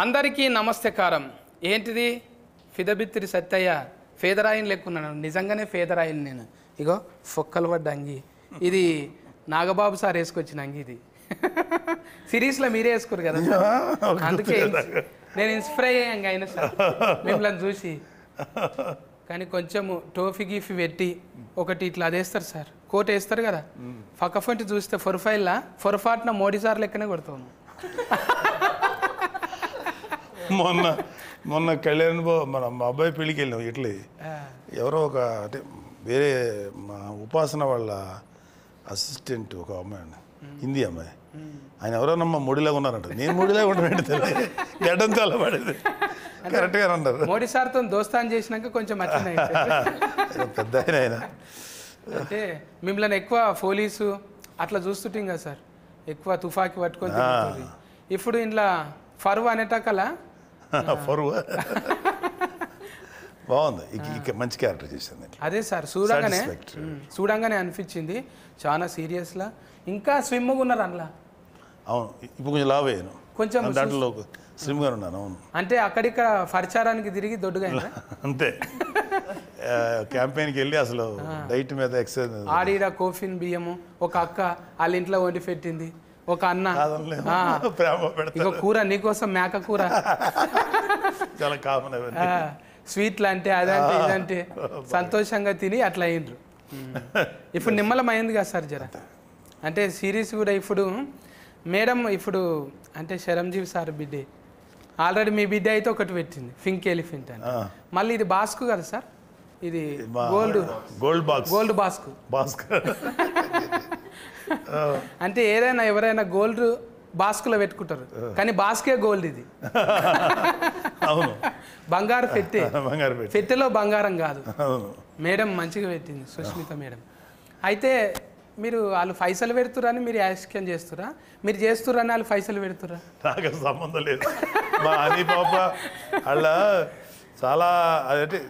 అందరికీ నమస్తకారం. ఏంటిది ఫిదబిత్తిరి సత్తయ్య ఫేదరాయిని లెక్కున్నాను. నిజంగానే ఫేదరాయిని నేను. ఇగో ఫొక్కలు పడ్డ అంగి. ఇది నాగబాబు సార్ వేసుకొచ్చిన అంగి. ఇది సిరీస్లో మీరే వేసుకోరు కదా, అందుకే నేను ఇన్స్పైర్ అయ్యాను అయినా సార్ మిమ్మల్ని చూసి. కానీ కొంచెము టోఫీ గీఫీ పెట్టి ఒకటి ఇట్లా అదేస్తారు సార్, కోట్ వేస్తారు కదా, ఫకఫంటి చూస్తే ఫొరఫైల్లా ఫొరఫాట్న మోడీ సార్ లెక్కనే కొడతాము. మొన్న కళ్యాణ్ మన మా అబ్బాయి పెళ్ళికి వెళ్ళినాం. ఇట్లే ఎవరో ఒక అంటే వేరే మా ఉపాసన వాళ్ళ అసిస్టెంట్ ఒక అమ్మాయి అండి, హిందీ అమ్మాయి. ఆయన ఎవరోనమ్మా మోడీలాగా ఉన్నారంట. నేను మోడీలాగా ఉంటాను తెలియదు, గడ్డం చాలా పడేది. కరెక్ట్గా అన్నారు. మోడీ సార్తో దోస్తాన్ చేసినాక కొంచెం పెద్ద ఆయన. అంటే మిమ్మల్ని ఎక్కువ పోలీసు అట్లా చూస్తుంటాం కదా సార్, ఎక్కువ తుఫాకి పట్టుకొని తిరుగుతుంది. ఇప్పుడు ఇంట్లో ఫరువు అనేటకలా ఫరువు బాగుంది, ఇక మంచి క్యారెక్టర్ చేసింది. అదే సార్ చూడంగానే అనిపించింది చాలా సీరియస్లా. ఇంకా స్విమ్గా ఉన్నారు అందులో. అవును, ఇప్పుడు కొంచెం లావ్ అయ్యాను, కొంచెం దాంట్లో స్లిమ్గా ఉన్నాను. అవును, అంటే అక్కడిక్కడ పరిచారానికి తిరిగి దొడ్డుగా అంతే. క్యాంపెయిన్కి వెళ్ళి అసలు డైట్ మీద ఎక్సర్సైజ్. ఆడిడ కోఫిన్ బియ్యము ఒక అక్క వాళ్ళ ఇంట్లో వండి పెట్టింది, ఒక అన్న ఇక కూర నీకోసం మేక కూర చాలా కామన్. స్వీట్లు అంటే అదంటే ఇదంటే సంతోషంగా తిని అట్లా అయ్యిండ్రు. ఇప్పుడు నిమ్మలమైంది కదా సార్ జర. అంటే సిరీస్ కూడా ఇప్పుడు మేడం ఇప్పుడు అంటే శరంజీవి సార్ బిడ్డే ఆల్రెడీ మీ బిడ్డ అయితే ఒకటి పెట్టింది, పింక్ ఎలిఫెంట్ అని. మళ్ళీ ఇది బాస్కు కదా సార్, ఇది గోల్డ్ బాస్కు. అంటే ఏదైనా ఎవరైనా గోల్డ్ బాస్కులో పెట్టుకుంటారు, కానీ బాస్కే గోల్డ్. ఇది బంగారు పెట్టే, పెట్టెలో బంగారం కాదు. మేడం మంచిగా పెట్టింది సుష్మిత మేడం. అయితే మీరు వాళ్ళు పైసలు పెడుతురని మీరు యాక్షన్ చేస్తురా, మీరు చేస్తురని వాళ్ళు పైసలు పెడుతురా? నాకు సంబంధం లేదు. మా హనీ పాప వాళ్ళ చాలా అదంటే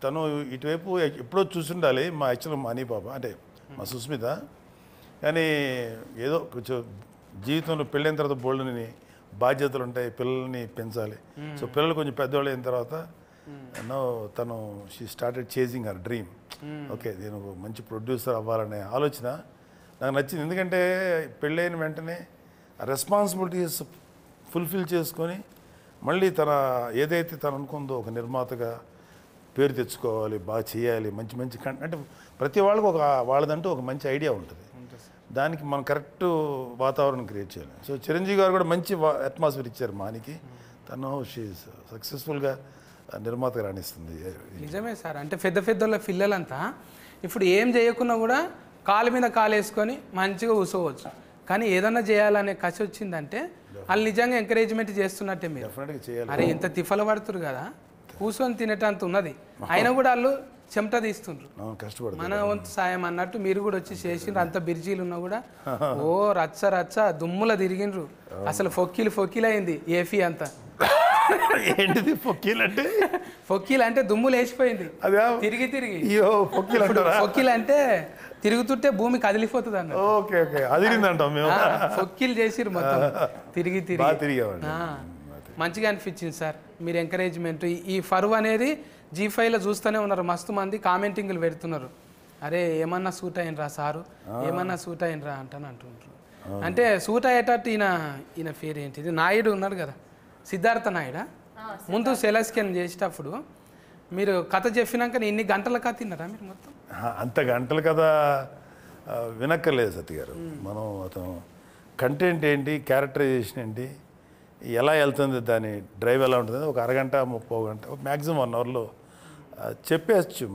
తను ఇటువైపు ఎప్పుడో చూసుండాలి. మా యాక్చువల్ మా హనీ పాప అంటే మా సుస్మిత. కానీ ఏదో కొంచెం జీవితంలో పెళ్ళైన తర్వాత బోల్డ్ని బాధ్యతలు ఉంటాయి, పిల్లల్ని పెంచాలి. సో పిల్లలు కొంచెం పెద్దవాళ్ళు అయిన తర్వాత తను she started chasing her dream. Okay, నేను మంచి ప్రొడ్యూసర్ అవ్వాలనే ఆలోచన నాకు నచ్చింది. ఎందుకంటే పెళ్ళైన వెంటనే ఆ రెస్పాన్సిబిలిటీస్ ఫుల్ఫిల్ చేసుకొని మళ్ళీ తన ఏదైతే తను అనుకుందో ఒక నిర్మాతగా పేరు తెచ్చుకోవాలి, బాగా చేయాలి, మంచి మంచి అంటే ప్రతి వాళ్ళకు ఒక వాళ్ళదంటూ ఒక మంచి ఐడియా ఉంటుంది. దానికి మనం కరెక్ట్ వాతావరణం క్రియేట్ చేయాలి. సో చిరంజీవి గారు కూడా మంచి అట్మాస్ఫియర్ ఇచ్చారు మానికి. తను సక్సెస్ఫుల్గా నిర్మాతగా రాణిస్తుంది. నిజమే సార్. అంటే పెద్ద పెద్దల పిల్లలంతా ఇప్పుడు ఏం చేయకున్నా కూడా కాలు మీద కాలు వేసుకొని మంచిగా కూర్చోవచ్చు. కానీ ఏదన్నా చేయాలనే కసి వచ్చిందంటే వాళ్ళు నిజంగా ఎంకరేజ్మెంట్ చేస్తున్నట్టే. మీరు డెఫినెట్గా చేయాలి. అరే ఇంత తిఫలు పడుతురు కదా, కూర్చొని తినేటంత ఉన్నది, అయినా కూడా వాళ్ళు చెమట తీస్తుండ్రు. కష్టపడు మన వంతు సాయం అన్నట్టు మీరు కూడా వచ్చి చేసిండ్రు. అంత బిర్జీలు ఉన్నా కూడా ఓ రచ్చ దుమ్ముల తిరిగిండ్రు. అసలు ఫొక్కీలు అయింది ఏఫీ అంతా. ఏంటిది ఫొక్కీలు అంటే? ఫొక్కీలు అంటే దుమ్ములు వేసిపోయింది తిరిగి. ఫొక్కీలు అంటే తిరుగుతుంటే భూమి కదిలిపోతుంది అన్న. ఓకే ఓకే, అదిరిందంటాం మేము. ఫొక్కీలు చేసిర్రు మొత్తం తిరిగి. మంచిగా అనిపించింది సార్ మీరు ఎంకరేజ్మెంట్. ఈ ఫరువు అనేది G5లో చూస్తూనే ఉన్నారు, మస్తు మంది కామెంటింగ్లు పెడుతున్నారు. అరే ఏమన్నా సూట్ అయినరా సారు, ఏమన్నా సూట్ అయినరా అంటుంటారు. అంటే సూట్ అయ్యేటట్టు ఈయన పేరు ఏంటిది, నాయుడు ఉన్నాడు కదా, సిద్ధార్థ నాయుడా. ముందు సెలస్కెన్ చేసేటప్పుడు మీరు కథ చెప్పినాక ఇన్ని గంటల కథ తిన్నారా మీరు మొత్తం? అంత గంటల కథ వినక్కర్లేదు సత్య గారు. మనం అతను కంటెంట్ ఏంటి, క్యారెక్టరైజేషన్ ఏంటి, ఎలా వెళ్తుంది, దాని డ్రైవ్ ఎలా ఉంటుంది, ఒక అరగంట 30 గంట మ్యాక్సిమం 1 అవర్లో చెప్పేయచ్చు.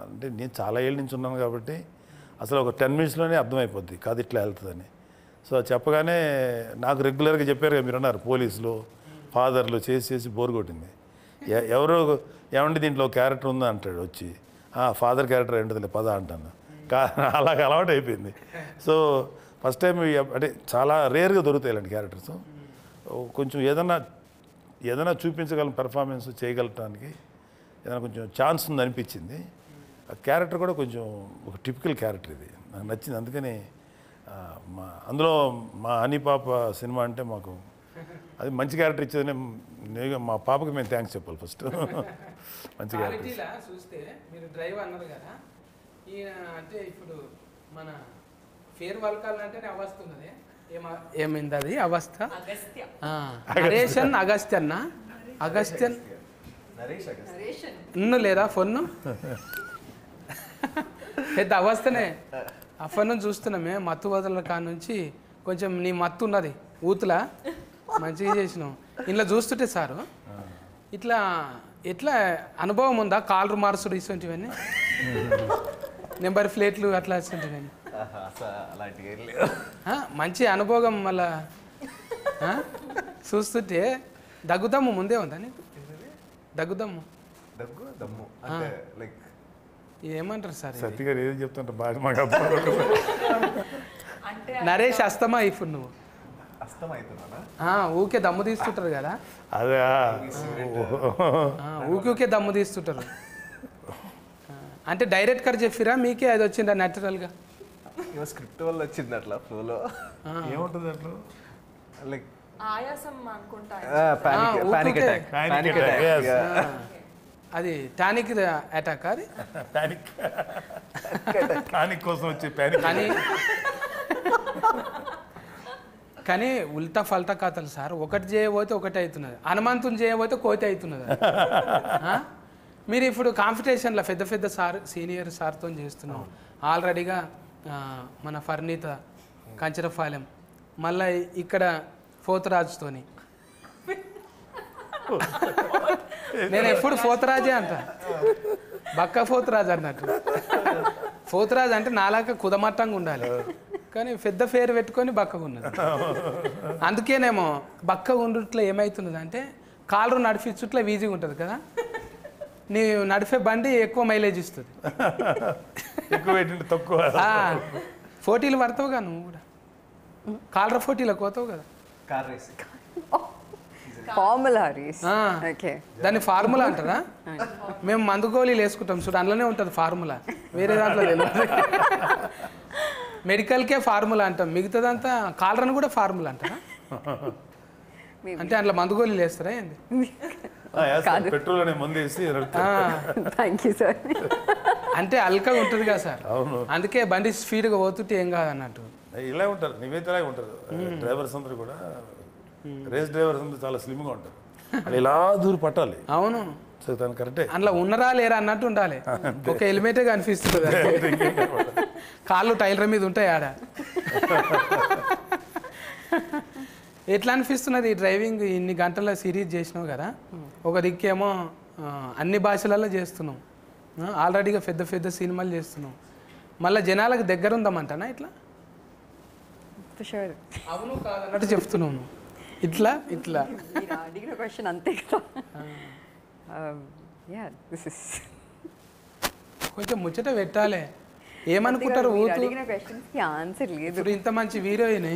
అంటే నేను చాలా ఏళ్ళ నుంచి ఉన్నాను కాబట్టి అసలు ఒక 10 మినిట్స్లోనే అర్థమైపోద్ది కాదు ఇట్లా వెళ్తుందని. సో చెప్పగానే నాకు రెగ్యులర్గా చెప్పారు కదా, మీరు అన్నారు పోలీసులు ఫాదర్లు చేసి బోర్ కొట్టింది. ఎవరో ఏమంటే దీంట్లో క్యారెక్టర్ ఉందా అంటాడు వచ్చి, ఫాదర్ క్యారెక్టర్ ఏంటది పద అంటాను. అలాగ అలవాటు అయిపోయింది. సో ఫస్ట్ టైం అంటే చాలా రేర్గా దొరుకుతాయి ఇలాంటి క్యారెక్టర్స్. కొంచెం ఏదైనా చూపించగలం, పెర్ఫార్మెన్స్ చేయగలటానికి ఏదైనా కొంచెం ఛాన్స్ ఉంది అనిపించింది. ఆ క్యారెక్టర్ కూడా కొంచెం ఒక టిపికల్ క్యారెక్టర్, ఇది నాకు నచ్చింది. అందుకని అందులో మా హనీ పాప సినిమా అంటే మాకు అది మంచి క్యారెక్టర్ ఇచ్చేదని మా పాపకి మేము థ్యాంక్స్ చెప్పాలి ఫస్ట్. మంచి క్యారెక్టర్. క్వాలిటీలా చూస్తే మీరు డ్రైవ్ అన్నారు కదా, ఈయన అంటే ఇప్పుడు మన ఫేర్ వల్కాలంటేనే అవస్థ ఉన్నది. ఏమైంది అది అవస్థ? నరేషన్ అగస్త్యన్న అగస్త్యన్ ఇన్ను లేదా ఫోన్ పెద్ద అవస్థనే. ఆ ఫోన్ చూస్తున్నామే మత్తు వదల కాడ నుంచి కొంచెం నీ మత్తు ఉన్నది ఊతులా మంచిగా చేసినావు. ఇలా చూస్తుంటే సారు ఇట్లా ఎట్లా అనుభవం ఉందా? కాలర్ మార్సుడు ఇటువంటివన్నీ నెంబర్ ప్లేట్లు అట్లా ఇటువంటివన్నీ మంచి అనుభవం. మళ్ళా చూస్తుంటే దగ్గుదమ్ము ముందే ఉందా నీకు? దగ్గుదమ్ము ఏమంటారు సార్? సత్య గారు ఏది చెప్తుంటారు బాగా మాకు నరేష్ అస్తమా ఇప్పుడు నువ్వు ఊకే దమ్ము తీస్తుంటారు కదా, అదే ఊకే దమ్ము తీస్తుంటారు. అంటే డైరెక్ట్ గా చెప్పిరా మీకే అది వచ్చిందా న్యాచురల్గా? స్క్రిప్ట్ వల్ల వచ్చింది అట్లా ఫ్లోలో. ఏముంటుంది అట్లా లైక్ ఆయాసం అనుకుంటా. Panic attack. అది టానిక్ అటాక్. అది పానిక్ కోసం వచ్చే పానిక్. కానీ ఉల్టా ఫల్టా కథలు సార్. ఒకటి చేయబోతే ఒకటి అవుతున్నది, హనుమంతుని చేయబోతే కోతి అవుతున్నది. మీరు ఇప్పుడు కాంపిటీషన్లో పెద్ద పెద్ద సార్ సీనియర్ సార్తో చేస్తున్నాం ఆల్రెడీగా. మన ఫర్నీత కంచరపాలెం, మళ్ళీ ఇక్కడ పోతరాజుతోని. నేను ఎప్పుడు పోతరాజే అంట, బక్క పోతరాజు అన్నట్టు. పోతరాజు అంటే నాలాగా కుదమట్టంగా ఉండాలి, కానీ పెద్ద పేరు పెట్టుకొని బక్కగా ఉన్నది. అందుకేనేమో బక్కగా ఉండుట్లో ఏమవుతున్నది అంటే కాళ్ళు నడిపించుట్లో ఈజీగా ఉంటుంది కదా, నీ నడిపే బండి ఎక్కువ మైలేజ్ ఇస్తుంది. ఎక్కువ పెట్టింటే తక్కువ. పోటీలు పడతావుగా నువ్వు కూడా, కాలర పోటీలకు పోతావు కదా. Car race. Formula race. దాన్ని ఫార్ములా అంటారా? మేము మందు గోళీలు వేసుకుంటాం చూడు, అందులోనే ఉంటుంది ఫార్ములా, వేరే దాంట్లో తెలియదు. మెడికల్కే ఫార్ములా అంటాం, మిగతాదంతా కాలరని కూడా ఫార్ములా అంటారా? అంటే అందులో మందు గోళీలు వేస్తారా ఏంది? పెట్రోల్ అనే మందు వేసి థ్యాంక్ యూ సార్. అంటే అల్కగా ఉంటుంది కదా సార్, అందుకే బండి స్పీడ్గా పోతుంటే ఏం కాదు అన్నట్టు. ఇలా ఉంటారు, నివేదిలాగా ఉంటారు డ్రైవర్స్ అందరూ కూడా. రేస్ డ్రైవర్స్ అందరూ చాలా స్లిమ్గా ఉంటారు, అది ఇలా దూరం పట్టాలి. అవును, దాని కరెక్టే. అందులో ఉన్నరా లేరా అన్నట్టు ఉండాలి. ఒక హెల్మెటే కనిపిస్తుంది, కాళ్ళు టైలర్ మీద ఉంటాయి ఆడ. ఎట్లా అనిపిస్తున్నది ఈ డ్రైవింగ్? ఇన్ని గంటల సిరీస్ చేసినావు కదా, ఒక దిక్కేమో అన్ని భాషలలో చేస్తున్నాం, ఆల్రెడీగా పెద్ద పెద్ద సినిమాలు చేస్తున్నాం, మళ్ళీ జనాలకు దగ్గర ఉందామంటానా ఇట్లా? అవును కాదన్నట్టు చెప్తున్నాను. ఇట్లా ఇట్లా అడిగిన క్వశ్చన్ అంతే కదా. కొంచెం ముచ్చట పెట్టాలి. ఏమనుకుంటారు ఊతు? అడిగిన క్వశ్చన్కి ఆన్సర్ లేదు. ఇప్పుడు ఇంత మంచి హీరోయిన్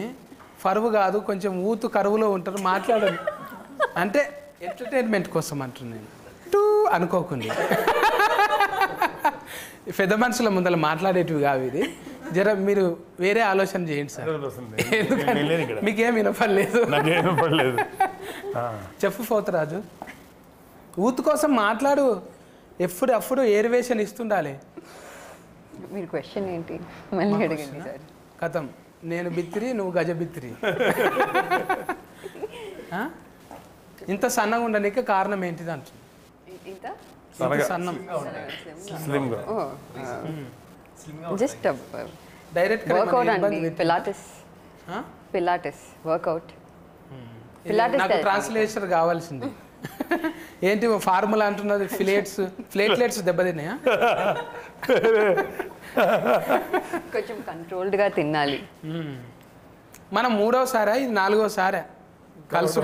ఫరువు కాదు, కొంచెం ఊతు కరువులో ఉంటారు, మాట్లాడదు అంటే ఎంటర్టైన్మెంట్ కోసం అంటున్నాను. టూ అనుకోకుండా పెద్ద మనుషుల ముందర మాట్లాడేటివి కావు ఇది. జర మీరు వేరే ఆలోచన చేయండి సార్, మీకేం వినపడలేదు. చెప్పు పోతరాజు, ఊతు కోసం మాట్లాడు, ఎప్పుడు ఏరివేషన్ ఇస్తుండాలి. మీరు క్వశ్చన్ ఏంటి మళ్ళీ అడగండి సార్. కథం, నేను బిత్తిరి నువ్వు గజ బిత్తిరి. ఇంత సన్నగా ఉండడానికి కారణం ఏంటిది అంటున్నా? సన్నం జస్ట్ డైరెక్ట్ వర్కౌట్ అండి. Pilates workout. నాకు ట్రాన్స్లేషన్ కావాల్సింది. ఏంటి ఫార్ములా అంటున్నది? ప్లేట్లెట్స్ దెబ్బతిన్నాయా? కొంచెం కంట్రోల్డ్గా తినాలి. మనం 3వసారా ఇది 4వసారా కలుసు?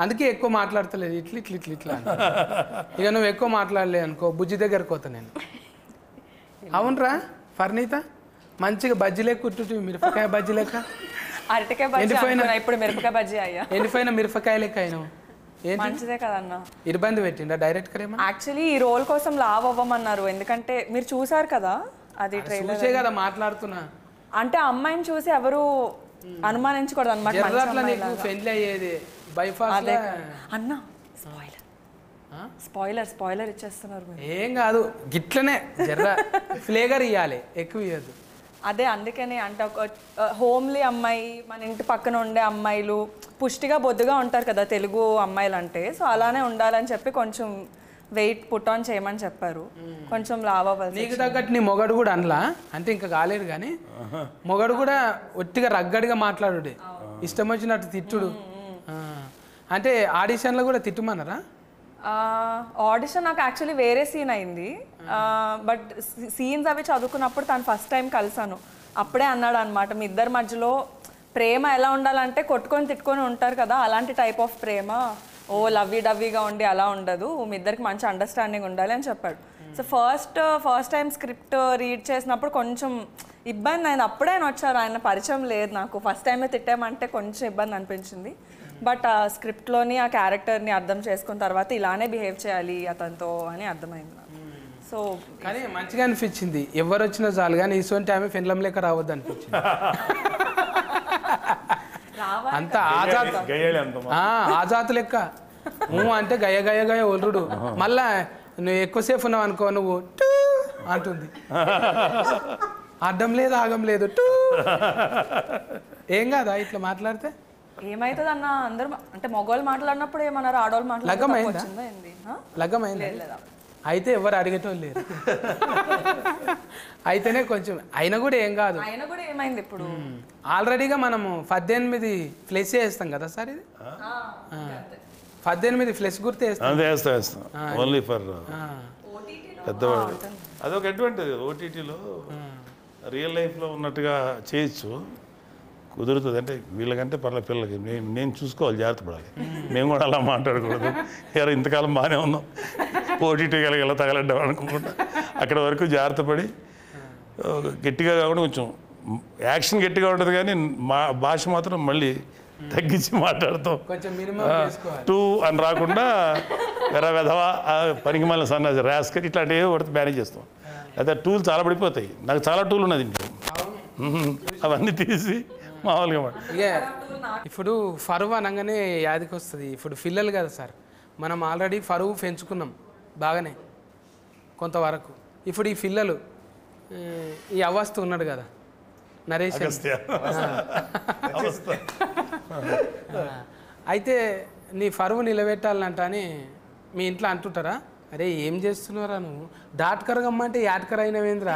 అందుకే ఎక్కువ మాట్లాడతలేదు, ఇట్లా ఇట్లా ఇట్లా ఇట్లా. ఇక నువ్వు ఎక్కువ మాట్లాడలే అనుకో, బుజ్జి దగ్గరకు పోతా నేను. అవునరా ఫర్నీత, మంచిగా బజ్జీ లెక్క కుట్టు, మిరపకాయ బజ్జీ లెక్క. అరటికాయ బజ్జీ అనుకున్నా, ఇప్పుడు మిరపకాయ బజ్జీ అయ్యా. ఎండిపోయిన మిరపకాయ లెక్క అయినావు. మంచిదే కదన్నా. ఇబ్బంది పెట్టిండా డైరెక్ట్ గా? యాక్చువల్లీ ఈ రోల్ కోసం లావ్ అవ్వమన్నారు, ఎందుకంటే మీరు చూసారు కదా అది ట్రైలర్ కదా మాట్లాడుతున్నా. అంటే అమ్మాయిని చూసి ఎవరు అనుమానించకూడదు అనమాట జర్రాట్లా నీకు పెళ్లి అయ్యేది బైపాస్ అదే అన్న స్పాయిలర్ ఇచ్చేస్తున్నారు మీరు. ఏం కాదు గిట్లనే జర్ర ఫ్లేగర్ ఇవ్వాలి, ఎక్కువ ఇవ్వద్దు. అదే అందుకని అంటే ఒక హోమ్లీ అమ్మాయి, మన ఇంటి పక్కన ఉండే అమ్మాయిలు పుష్టిగా బొద్దుగా ఉంటారు కదా తెలుగు అమ్మాయిలు అంటే, సో అలానే ఉండాలని చెప్పి కొంచెం వెయిట్ పుట్ ఆన్ చేయమని చెప్పారు. కొంచెం లావ్ అవ్వాలి. నీకు తగ్గట్టు నీ మొగడు కూడా అనలా అంటే ఇంకా కాలేదు కానీ మొగడు కూడా ఒట్టిగా రగ్గడిగా మాట్లాడు, ఇష్టం వచ్చినట్టు తిట్టుడు. అంటే ఆడిషన్లో కూడా తిట్టుమన్నారా? ఆడిషన్ నాకు యాక్చువల్లీ వేరే సీన్ అయింది, బట్ సీన్స్ అవి చదువుకున్నప్పుడు తను ఫస్ట్ టైం కలిసాను. అప్పుడే అన్నాడు అనమాట, మీ ఇద్దరి మధ్యలో ప్రేమ ఎలా ఉండాలంటే కొట్టుకొని తిట్టుకొని ఉంటారు కదా, అలాంటి టైప్ ఆఫ్ ప్రేమ, ఓ లవ్వీ డవ్వీగా ఉండి అలా ఉండదు, మీ ఇద్దరికి మంచి అండర్స్టాండింగ్ ఉండాలి అని చెప్పాడు. So first time script read చేసినప్పుడు కొంచెం ఇబ్బంది అయింది. అప్పుడే ఆయన వచ్చారు, ఆయన పరిచయం లేదు నాకు, ఫస్ట్ టైమే తిట్టామంటే కొంచెం ఇబ్బంది అనిపించింది. బట్ ఆ స్క్రిప్ట్లోని ఆ క్యారెక్టర్ని అర్థం చేసుకున్న తర్వాత ఇలానే బిహేవ్ చేయాలి అతనితో అని అర్థమైంది నాకు. సో కానీ మంచిగా అనిపించింది, ఎవరు వచ్చినా చాలు కానీ ఇటువంటి ఆమె ఫిన్లం లేక రావద్దు అనిపించింది. అంత ఆజాత్ లెక్క అంటే గయ గయ గయ ఒల్లుడు. మళ్ళా నువ్వు ఎక్కువసేపు ఉన్నావు అనుకో, నువ్వు టూ అంటుంది, అడ్డం లేదు ఆగం లేదు టూ. ఏం కాదా ఇట్లా మాట్లాడితే? ఏమైతుంది అన్న, అందరూ అంటే మగవాళ్ళు మాట్లాడినప్పుడు ఏమన్నారు, ఆడవాళ్ళు మాట్లాడుతుందా? లగ్గమైందా? అయితే ఎవరు అడిగేటోళ్ళు లేరు. అయితేనే కొంచెం అయినా కూడా ఏం కాదు. అయినా కూడా ఏమైంది ఇప్పుడు, ఆల్రెడీగా మనము 18 ఫ్లెస్ వేస్తాం కదా సార్, ఇది 18 ఫ్లెస్ గుర్తు వేస్తాం ఓన్లీ ఫర్ పెద్దవాడు. అదొక అడ్వాంటేజ్, ఓటీటీలో రియల్ లైఫ్లో ఉన్నట్టుగా చేయొచ్చు, కుదురుతుంది. అంటే వీళ్ళకంటే పర్లేదు, పిల్లలకి నేను చూసుకోవాలి, జాగ్రత్త పడాలి. మేము కూడా అలా మాట్లాడకూడదు, ఎవరు ఇంతకాలం బాగానే ఉన్నాం ఓటీటీ ఎలా తగలడ్డాం అనుకుంటా, అక్కడ వరకు జాగ్రత్త పడి గట్టిగా కాకుండా కొంచెం యాక్షన్ గట్టిగా ఉంటుంది కానీ మా భాష మాత్రం మళ్ళీ తగ్గించి మాట్లాడతాం. టూ అని రాకుండా వెధవా పనికి మళ్ళీ సన్నాసి రాస్కర్ ఇట్లాంటివి పడితే మేనేజ్ చేస్తాం. అయితే టూల్ చాలా పడిపోతాయి, నాకు చాలా టూల్ ఉన్నది ఇంట్లో, అవన్నీ తీసి మామూలుగా ఇక ఇప్పుడు ఫరువు అనగానే యాదికి వస్తుంది. ఇప్పుడు పిల్లలు కదా సార్, మనం ఆల్రెడీ ఫరువు పెంచుకున్నాం బాగానే కొంతవరకు. ఇప్పుడు ఈ పిల్లలు ఈ అవస్థ ఉన్నాడు కదా నరేష్, అయితే నీ ఫరువు నిలబెట్టాలంట అని మీ ఇంట్లో అంటుంటారా? అరే ఏం చేస్తున్నారా నువ్వు, డాట్కర్ గమ్మంటే యాట్కర్ అయినవేంద్రా,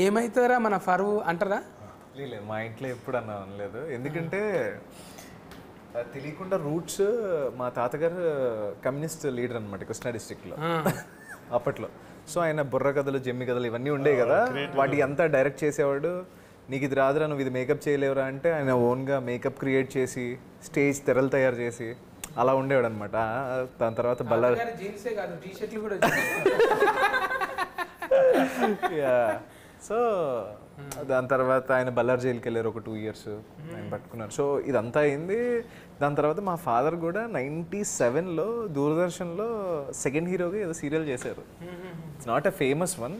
ఏమవుతుందిరా మన ఫరువు అంటారా? లేదు, మా ఇంట్లో ఎప్పుడు అనలేదు. ఎందుకంటే తెలియకుండా రూట్స్, మా తాతగారు కమ్యూనిస్ట్ లీడర్ అనమాట కృష్ణా డిస్ట్రిక్ట్లో అప్పట్లో. సో ఆయన బుర్ర కథలు, జమ్మి కథలు ఇవన్నీ ఉండేవి కదా, వాటికి అంతా డైరెక్ట్ చేసేవాడు. నీకు ఇది రాదురా, నువ్వు ఇది మేకప్ చేయలేవురా అంటే ఆయన ఓన్గా మేకప్ క్రియేట్ చేసి స్టేజ్ తెరలు తయారు చేసి అలా ఉండేవాడు అనమాట. దాని తర్వాత బల్లారి సో దాని తర్వాత ఆయన బల్లార్ జైలుకి వెళ్ళారు, ఒక 2 years ఆయన పట్టుకున్నారు. సో ఇదంతా అయింది. దాని తర్వాత మా ఫాదర్ కూడా 97లో దూరదర్శన్లో సెకండ్ హీరోగా ఏదో సీరియల్ చేశారు. It's not a famous one.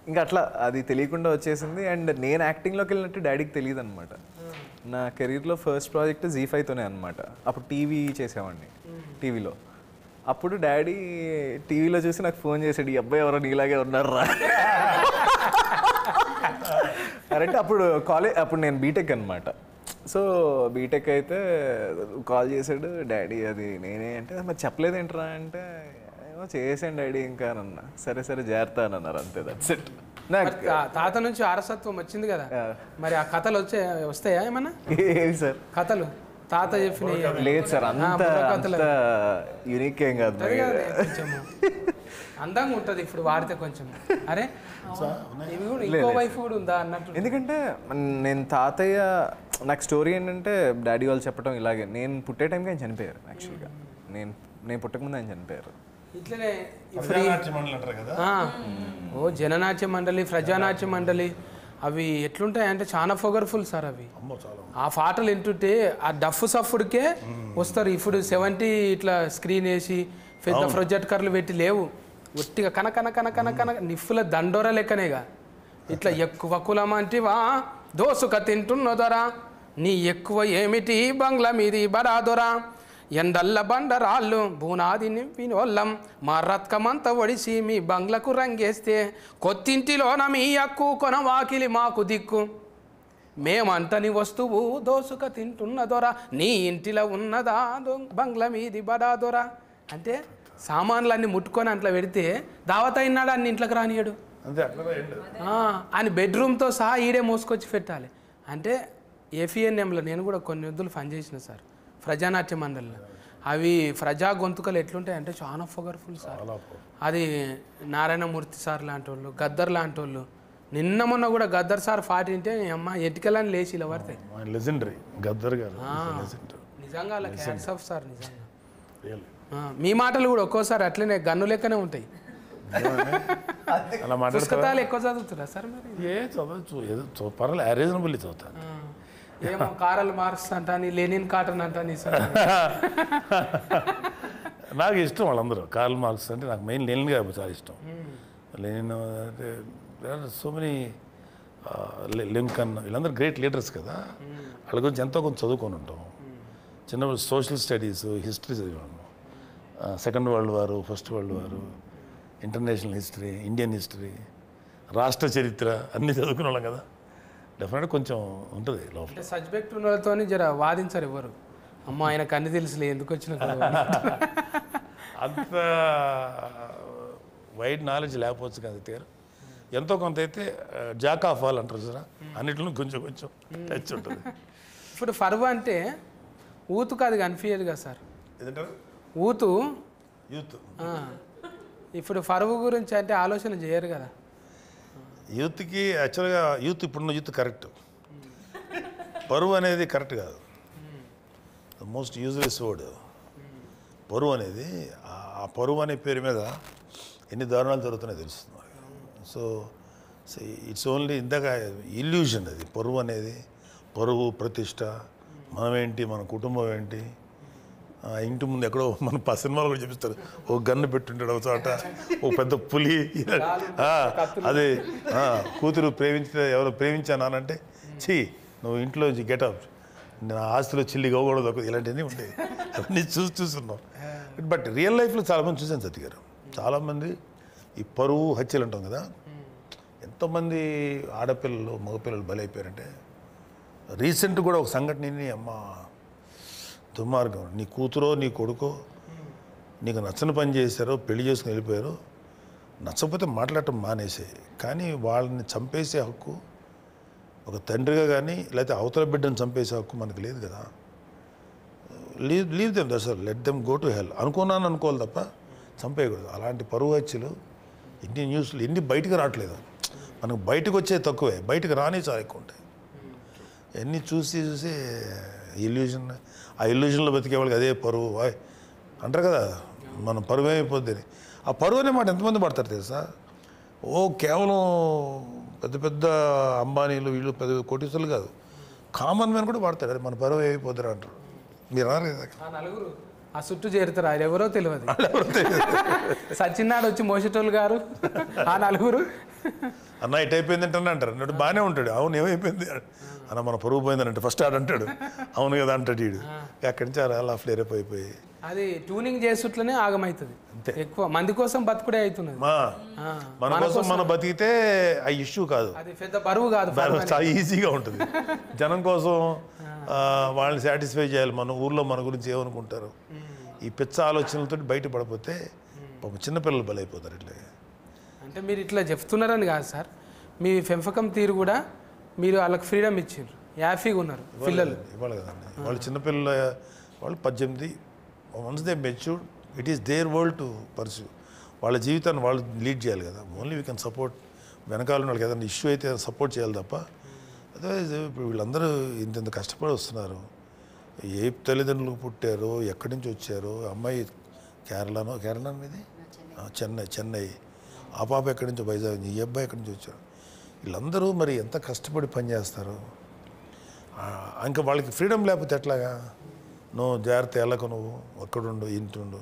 ఇంకా అట్లా అది తెలియకుండా వచ్చేసింది. అండ్ నేను యాక్టింగ్లోకి వెళ్ళినట్టు డాడీకి తెలియదు అనమాట. నా కెరీర్లో ఫస్ట్ ప్రాజెక్ట్ ZEE5తోనే అనమాట. అప్పుడు టీవీ చేసేవాడిని, టీవీలో. అప్పుడు డాడీ టీవీలో చూసి నాకు ఫోన్ చేశాడు, ఈ అబ్బాయి ఎవరో నీలాగే ఉన్నారా అంటే అప్పుడు నేను బీటెక్ అనమాట. సో బీటెక్ అయితే కాల్ చేశాడు డాడీ, అది నేనే అంటే మరి చెప్పలేదేంట్రా అంటే ఏమో చేసాను డాడీ ఇంకా అన్నా. సరే జాగ్రత్త అని అన్నారు, అంతే, దట్స్ ఇట్. తాత నుంచి వారసత్వం వచ్చింది కదా, మరి ఆ కథలు వస్తాయా ఏమన్నా? ఏవి సార్ కథలు తాత చెప్పిన? లేదు సార్, అంత యూనిక్ ఏం కాదు, అందంగా ఉంటుంది ఇప్పుడు వాడితే కొంచెం. అరే ఇంకో వైఫ్ కూడా ఉందా అన్నట్టు. ఎందుకంటే నేను తాతయ్య, నాకు స్టోరీ ఏంటంటే డాడీ వాళ్ళు చెప్పడం ఇలాగే, నేను పుట్టే టైంకి ఆయన చనిపోయారు. యాక్చువల్గా నేను పుట్టకముందు ఆయన చనిపోయారు. ఇట్లనే జననాట్య మండలి, ప్రజానాట్య మండలి అవి ఎట్లుంటాయి అంటే చాలా పొగర్ఫుల్ సార్ అవి. ఆ పాటలు వింటుంటే ఆ డఫ్ సఫ్ఫుడికే వస్తారు. ఇప్పుడు 70 ఇట్లా స్క్రీన్ వేసి పెద్ద ప్రొజెక్టర్లు పెట్టి లేవు, ఒట్టిగా కన నిప్పుల దండోర లెక్కనేగా. ఇట్లా ఎక్కువ కులమా అంటే దోసుక తింటున్న దొర నీ ఎక్కువ ఏమిటి బంగ్లా మీది బడా దొర ఎండల్ల బండరాళ్ళు బూనాది నింపినోళ్ళం మా రత్కమంతా ఒడిసి మీ బంగ్లకు రంగేస్తే కొత్తింటిలోన మీ అక్కు కొన వాకిలి మాకు దిక్కు మేమంటని వస్తువు దోసుక తింటున్న దొర నీ ఇంటిలో ఉన్నదా బంగ్లా మీది బడా దొర అంటే సామాన్లన్నీ ముట్టుకొని అట్లా పెడితే దావత అయినాడు అన్ని ఇంట్లోకి రానియడు అంతే అట్లా ఆయన బెడ్రూమ్తో సహా ఈడే మోసుకొచ్చి పెట్టాలి అంటే ఏఫిఎన్ఎంలో నేను కూడా కొన్ని వద్దులు పని చేసిన సార్ ప్రజానాట్య మండలిలో అవి ప్రజా గొంతుకలు ఎట్లుంటాయి అంటే చాలా పొగర్ఫుల్ సార్ అది నారాయణమూర్తి సార్ లాంటి వాళ్ళు గద్దర్ లాంటి వాళ్ళు నిన్న మొన్న కూడా గద్దర్ సార్ పాట వింటే అమ్మ ఎటుకెళ్ళని లేచి ఇలా పడతాయి లెజెండరీ గద్దర్ గారు నిజంగా అలా హ్యాట్స్ ఆఫ్ సార్ నిజంగా మీ మాటలు కూడా ఒక్కోసారి అట్లనే గన్ను లెక్కనే ఉంటాయి అలా పుస్తకాలు ఎక్కువ చదువుతురా సార్ మరి ఏ చదవచ్చు ఏదో పర్వాలేదు రీజనబుల్లీ చదువుతాను ఏమో కారల్ మార్క్స్ అంటాని లెనిన్ కాటన్ అంటాని సార్ నాకు ఇష్టం వాళ్ళందరూ కార్ల్ మార్క్స్ అంటే నాకు మెయిన్ లెనిన్ గారు చాలా ఇష్టం లెనిన్ అంటే సో మెనీ లింకన్ వీళ్ళందరూ గ్రేట్ లీడర్స్ కదా వాళ్ళ గురించి ఎంతో కొంత చదువుకొని ఉంటాం చిన్నప్పుడు సోషల్ స్టడీస్ హిస్టరీ చదివాను సెకండ్ వరల్డ్ వారు ఫస్ట్ వరల్డ్ వారు ఇంటర్నేషనల్ హిస్టరీ ఇండియన్ హిస్టరీ రాష్ట్ర చరిత్ర అన్నీ చదువుకునే వాళ్ళం కదా డెఫినెట్గా కొంచెం ఉంటుంది లోపల అంటే సబ్జెక్ట్ ఉన్న వాళ్ళతో జర వాదించరు ఎవరు అమ్మ ఆయనకు అన్ని తెలుసులే ఎందుకు వచ్చిన అంత వైడ్ నాలెడ్జ్ లేకపోవచ్చు కదా తీరు ఎంతో కొంత అయితే జాక్ ఆఫ్ ఆల్ అంటారు సార్ అన్నింటిలో కొంచెం కొంచెం టచ్ ఉంటుంది ఇప్పుడు ఫర్వ్ అంటే ఊతుకు అది కనిపించదు కదా సార్ ఏదంటారు ఊతు యూత్ ఇప్పుడు ఫర్వ్ గురించి అంటే ఆలోచన చేయరు కదా యూత్కి యాక్చువల్గా యూత్ ఇప్పుడున్న యూత్ కరెక్ట్ పరువు అనేది కరెక్ట్ కాదు ద మోస్ట్ యూజ్లెస్ వర్డ్ పరువు అనేది ఆ పరువు అనే పేరు మీద ఎన్ని దారుణాలు జరుగుతున్నాయో తెలుస్తుంది సో ఇట్స్ ఓన్లీ ఇందాక ఇల్యూషన్ అది పరువు అనేది పరువు ప్రతిష్ట మనమేంటి మన కుటుంబం ఏంటి ఇంటి ముందు ఎక్కడో మన సినిమాలు కూడా చూపిస్తారు ఓ గన్ను పెట్టుంటాడు ఒక చోట ఓ పెద్ద పులి అది కూతురు ప్రేమించిన ఎవరు ప్రేమించానంటే ఛీ నువ్వు ఇంట్లో గెటప్ నా ఆస్తిలో చిల్లి గోగూడదు ఇలాంటివన్నీ ఉంటాయి అవన్నీ చూస్తున్నాం బట్ రియల్ లైఫ్లో చాలామంది చూసాను సత్య గారు చాలామంది ఈ పరువు హత్యలు అంటాం కదా ఎంతోమంది ఆడపిల్లలు మగపిల్లలు బలైపోయారంటే రీసెంట్ కూడా ఒక సంఘటనని అమ్మ దుర్మార్గం నీ కూతురో నీ కొడుకో నీకు నచ్చని పని చేశారో పెళ్లి చేసుకుని వెళ్ళిపోయారో నచ్చకపోతే మాట్లాడటం మానేసాయి కానీ వాళ్ళని చంపేసే హక్కు ఒక తండ్రిగా కానీ లేకపోతే అవతల బిడ్డను చంపేసే హక్కు మనకు లేదు కదా leave them that's all let them go to hell అనుకోవాలి తప్ప చంపేయకూడదు అలాంటి పరువు హత్యలు ఎన్ని న్యూస్లు ఎన్ని బయటకు రావట్లేదు మనకు బయటకు వచ్చేది తక్కువే బయటకు రాని చాలా ఎక్కువ ఉంటాయి ఎన్ని చూసి ఇల్యూజన్ ఆ ఇల్యూజన్లో బతికే వాళ్ళకి అదే పరువు అంటారు కదా మనం పరువు ఏమైపోద్ది అని ఆ పరువు అనే మాట ఎంతమంది పడతారు తెలుసా కేవలం పెద్ద పెద్ద అంబానీలు వీళ్ళు పెద్ద కోటీసులు కాదు కామన్ మ్యాన్ కూడా వాడతారు అదే మన పరువు ఏమైపోతారు అంటారు మీరు నలుగురు ఆ చుట్టూ చేరుతారు ఆయన ఎవరో తెలియదు సచిన్నాడు వచ్చి మోసేటోళ్ళు గారు ఆ నలుగురు అన్న ఇటు అయిపోయిందంటే అంటారు అన్నట్టు బాగానే ఉంటాడు అవును ఏమైపోయింది అన్న మన పరువు పోయిందని ఫస్ట్ ఆడంటాడు అవును కదా అంటాడు వీడు అక్కడి నుంచి అలా ఫ్లేరప్ అయిపోయి అది ట్యూనింగ్ చేసుట్లనే ఆగమవుతుంది ఎక్కువ మంది కోసం బతుకుడే అవుతున్నది మన కోసం మనం బతికితే ఆ ఇష్యూ కాదు అది పెద్ద బరువు కాదు చాలా ఈజీగా ఉంటుంది జనం కోసం వాళ్ళని సాటిస్ఫై చేయాలి మన ఊర్లో మన గురించి ఏమనుకుంటారు ఈ పిచ్చ ఆలోచనలతో బయటపడిపోతే చిన్నపిల్లలు బలైపోతారు ఇట్లా అంటే మీరు ఇట్లా చెప్తున్నారని కాదు సార్ మీ పెంపకం తీరు కూడా మీరు వాళ్ళకి ఫ్రీడమ్ ఇచ్చారు హ్యాపీగా ఉన్నారు పిల్లలు ఇవ్వాలి కదండి వాళ్ళు చిన్నపిల్లల వాళ్ళు 18 once they matured it is their world to pursue వాళ్ళ జీవితాన్ని వాళ్ళు లీడ్ చేయాలి కదా ఓన్లీ వీ కెన్ సపోర్ట్ వెనకాల వాళ్ళకి ఏదైనా ఇష్యూ అయితే సపోర్ట్ చేయాలి తప్ప అదర్వైజ్ ఇప్పుడు వీళ్ళందరూ ఇంత కష్టపడి వస్తున్నారు ఏ తల్లిదండ్రులకు పుట్టారో ఎక్కడి నుంచి వచ్చారో అమ్మాయి కేరళ మీది చెన్నై ఆ పాప ఎక్కడి నుంచో వైజాగ్ ఈ అబ్బాయి ఎక్కడి నుంచి వచ్చారు వీళ్ళందరూ మరి ఎంత కష్టపడి పనిచేస్తారు ఇంకా వాళ్ళకి ఫ్రీడమ్ లేకపోతే ఎట్లాగా నువ్వు జాగ్రత్త వెళ్ళకు నువ్వు ఒక్కడుండు ఇంటుండు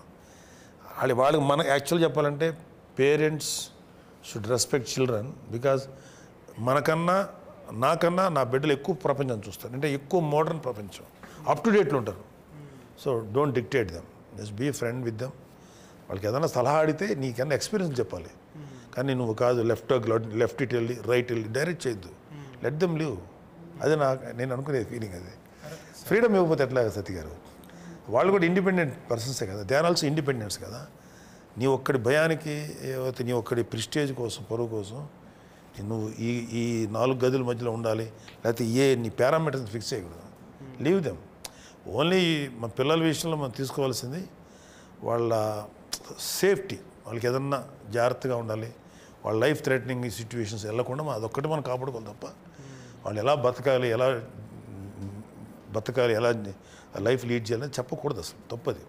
వాళ్ళకి మన యాక్చువల్ చెప్పాలంటే parents should respect children because మనకన్నా నాకన్నా నా బిడ్డలు ఎక్కువ ప్రపంచం చూస్తారు, అంటే ఎక్కువ మోడర్న్ ప్రపంచం, అప్ టు డేట్లో ఉంటారు. So don't dictate them, just be friend with them. వాళ్ళకి ఏదైనా సలహా అడిగితే నీకన్నా ఎక్స్పీరియన్స్ చెప్పాలి, కానీ నువ్వు కాదు లెఫ్ట్ ఇట్ వెళ్ళి రైట్ వెళ్ళి డైరెక్ట్ చేయొద్దు. Let them live. అది నేను అనుకునే ఫీలింగ్. అది ఫ్రీడమ్ ఇవ్వకపోతే ఎట్లా సతీ గారు? వాళ్ళు కూడా ఇండిపెండెంట్ పర్సన్సే కదా, దే ఆర్ ఆల్సో ఇండిపెండెన్స్ కదా. నీ ఒక్కడి భయానికి ఏవైతే నీ ఒక్కడి ప్రిస్టేజ్ కోసం, పరువు కోసం నువ్వు ఈ 4 గదుల మధ్యలో ఉండాలి, లేకపోతే నీ పారామీటర్స్ ఫిక్స్ చేయకూడదు. Leave them. ఓన్లీ మన పిల్లల విషయంలో మనం తీసుకోవాల్సింది వాళ్ళ సేఫ్టీ, వాళ్ళకి ఏదన్నా జాగ్రత్తగా ఉండాలి, వాళ్ళ లైఫ్ థ్రెటనింగ్ సిచ్యువేషన్స్ వెళ్ళకుండా అదొక్కటి మనం కాపాడుకోవాలి తప్ప వాళ్ళు ఎలా బతకాలి, ఎలా లైఫ్ లీడ్ చేయాలని చెప్పకూడదు. అసలు తప్పది.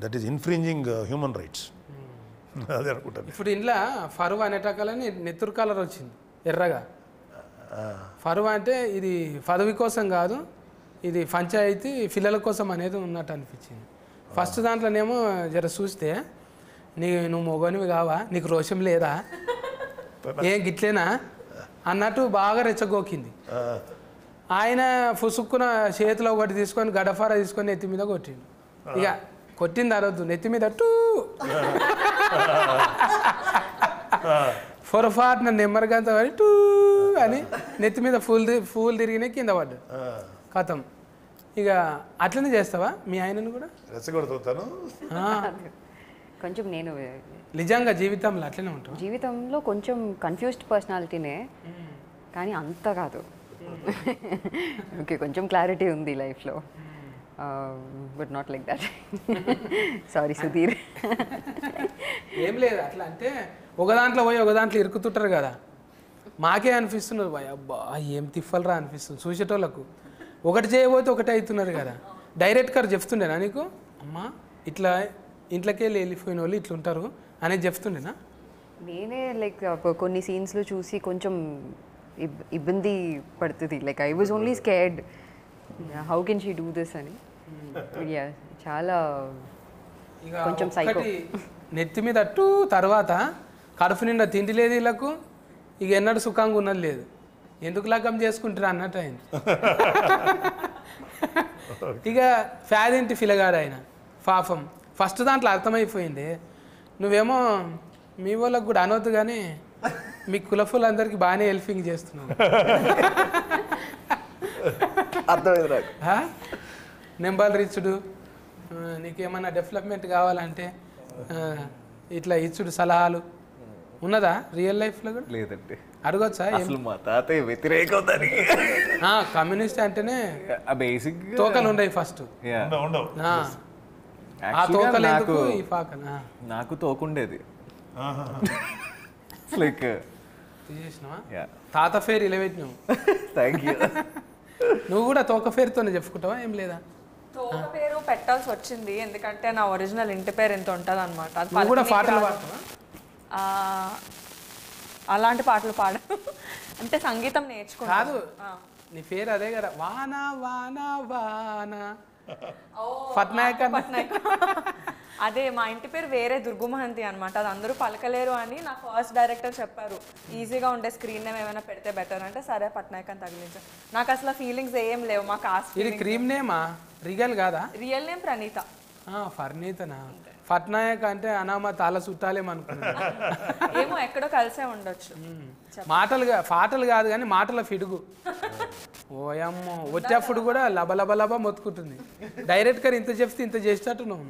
That is infringing human rights. అదే అనుకుంటాను. ఇప్పుడు ఇంట్లో ఫరువా అనేటకాలని నెత్తురు కలర్ వచ్చింది ఎర్రగా. ఫరువా అంటే ఇది పదవి కోసం కాదు, ఇది పంచాయతీ పిల్లల కోసం అనేది ఉన్నట్టు అనిపించింది. ఫస్ట్ దాంట్లోనేమో జర చూస్తే నువ్వు మొగనివి కావా, నీకు రోషం లేదా, ఏం గిట్లేనా అన్నట్టు బాగా రెచ్చగోకింది. ఆయన పుసుక్కున చేతిలో ఒకటి తీసుకొని గడఫారా తీసుకొని నెత్తి మీద కొట్టిండు. ఇక కొట్టింది అరవద్దు, నెత్తి మీద టూ పొరపాటున నెమ్మరిగంత పడి టూ అని నెత్తి మీద ఫూల్ తిరిగిన కింద పడ్డాడు. కథం. ఇక అట్లనే చేస్తావా మీ ఆయనను కూడా? రెచ్చగొడుతాను కొంచెం. నేను నిజంగా జీవితంలో అట్లనే ఉంటాం. జీవితంలో కొంచెం కన్ఫ్యూజ్డ్ పర్సనాలిటీనే, కానీ అంత కాదు. ఓకే, కొంచెం క్లారిటీ ఉంది లైఫ్లో, but not like that. Sorry Sudheer. ఏం లేదు, అట్లా అంటే ఒక దాంట్లో పోయి ఒక దాంట్లో ఇరుకుతుంటారు కదా, మాకే అనిపిస్తున్నారు భయ అబ్బా ఏం తిప్పలరా అనిపిస్తుంది చూసేటోళ్ళకు. ఒకటి చేయబోతే ఒకటి అవుతున్నారు కదా. డైరెక్ట్ గారు చెప్తుండేనా నీకు, అమ్మా ఇట్లా ఇంట్లోకి వెళ్ళిపోయిన వాళ్ళు ఇట్లా ఉంటారు అనేది చెప్తుండేనా? నేనే లైక్ కొన్ని సీన్స్లో చూసి కొంచెం ఇబ్బంది పడుతుంది. Like I was only scared, how can she do this అని. చాలా కొంచెం సైకో. నెత్తి మీద అట్టు తర్వాత కడుపు నిండా తిండి లేదు వీళ్ళకు, ఇక ఎన్నడూ సుఖంగా ఉన్నది లేదు, ఎందుకు లగ్గం చేసుకుంటారు అన్నట్టు ఆయన. ఇక ఫ్యాదింటి ఫిలగాడు ఆయన పాపం. ఫస్ట్ దాంట్లో అర్థమైపోయింది. నువ్వేమో మీ వాళ్ళకు కూడా అనవద్దు కానీ మీ కులఫులందరికీ బాగానే హెల్పింగ్ చేస్తున్నావు. నెంబర్ రిచ్చుడు, నీకేమన్నా డెవలప్మెంట్ కావాలంటే ఇట్లా ఇచ్చుడు సలహాలు ఉన్నదా రియల్ లైఫ్లో కూడా? లేదండి. అడగొచ్చా? మా తాతయ్య వ్యతిరేకం దానికి. కమ్యూనిస్ట్ అంటేనే బేసిక్ తోకలు ఉండవు ఫస్ట్. నాకు తోకుండేది. లైక్ తాత ఫేర్ ఇలా పెట్టినావు. Thank you. నువ్వు కూడా తోక పేరుతోనే చెప్పుకుంటావా? ఏం లేదా? తోక పేరు పెట్టాల్సి వచ్చింది ఎందుకంటే నా ఒరిజినల్ ఇంటి పేరు ఎంత ఉంటుంది అనమాట. నువ్వు కూడా పాటలు పాడతావా? అలాంటి పాటలు పాడ అంటే సంగీతం నేర్చుకున్నా. కాదు, నీ పేరు అదే కదా, వానా వానా వానా పట్నాయక్. అదే మా ఇంటి పేరు వేరే దుర్గుమహంతి అనమాట, అది అందరూ పలకలేరు అని నా ఫస్ట్ డైరెక్టర్ చెప్పారు. ఈజీగా ఉండే స్క్రీన్ నేమ్ ఏమైనా పెడితే బెటర్ అంటే సరే పట్నాయక్ అని తగిలించాను. నాకు అసలు ఫీలింగ్స్ ఏం లేవు. మా కాస్ట్ ఇది క్రీమ్ నేమా? రియల్ కాదా? Real name Praneetha. ఫర్నీతనా? పట్నాయక్ అంటే అనామా తాళ చుట్టాలేమనుకున్నా. ఏమో ఎక్కడో కలిసే ఉండొచ్చు. పాటలు కాదు కానీ మాటల ఫిడుగు. ఓయమ్మో, వచ్చేప్పుడు కూడా లబ లబ మొత్తుకుంటుంది. డైరెక్ట్ గా ఇంత చెప్తే ఇంత చేసేటట్టు నువ్వు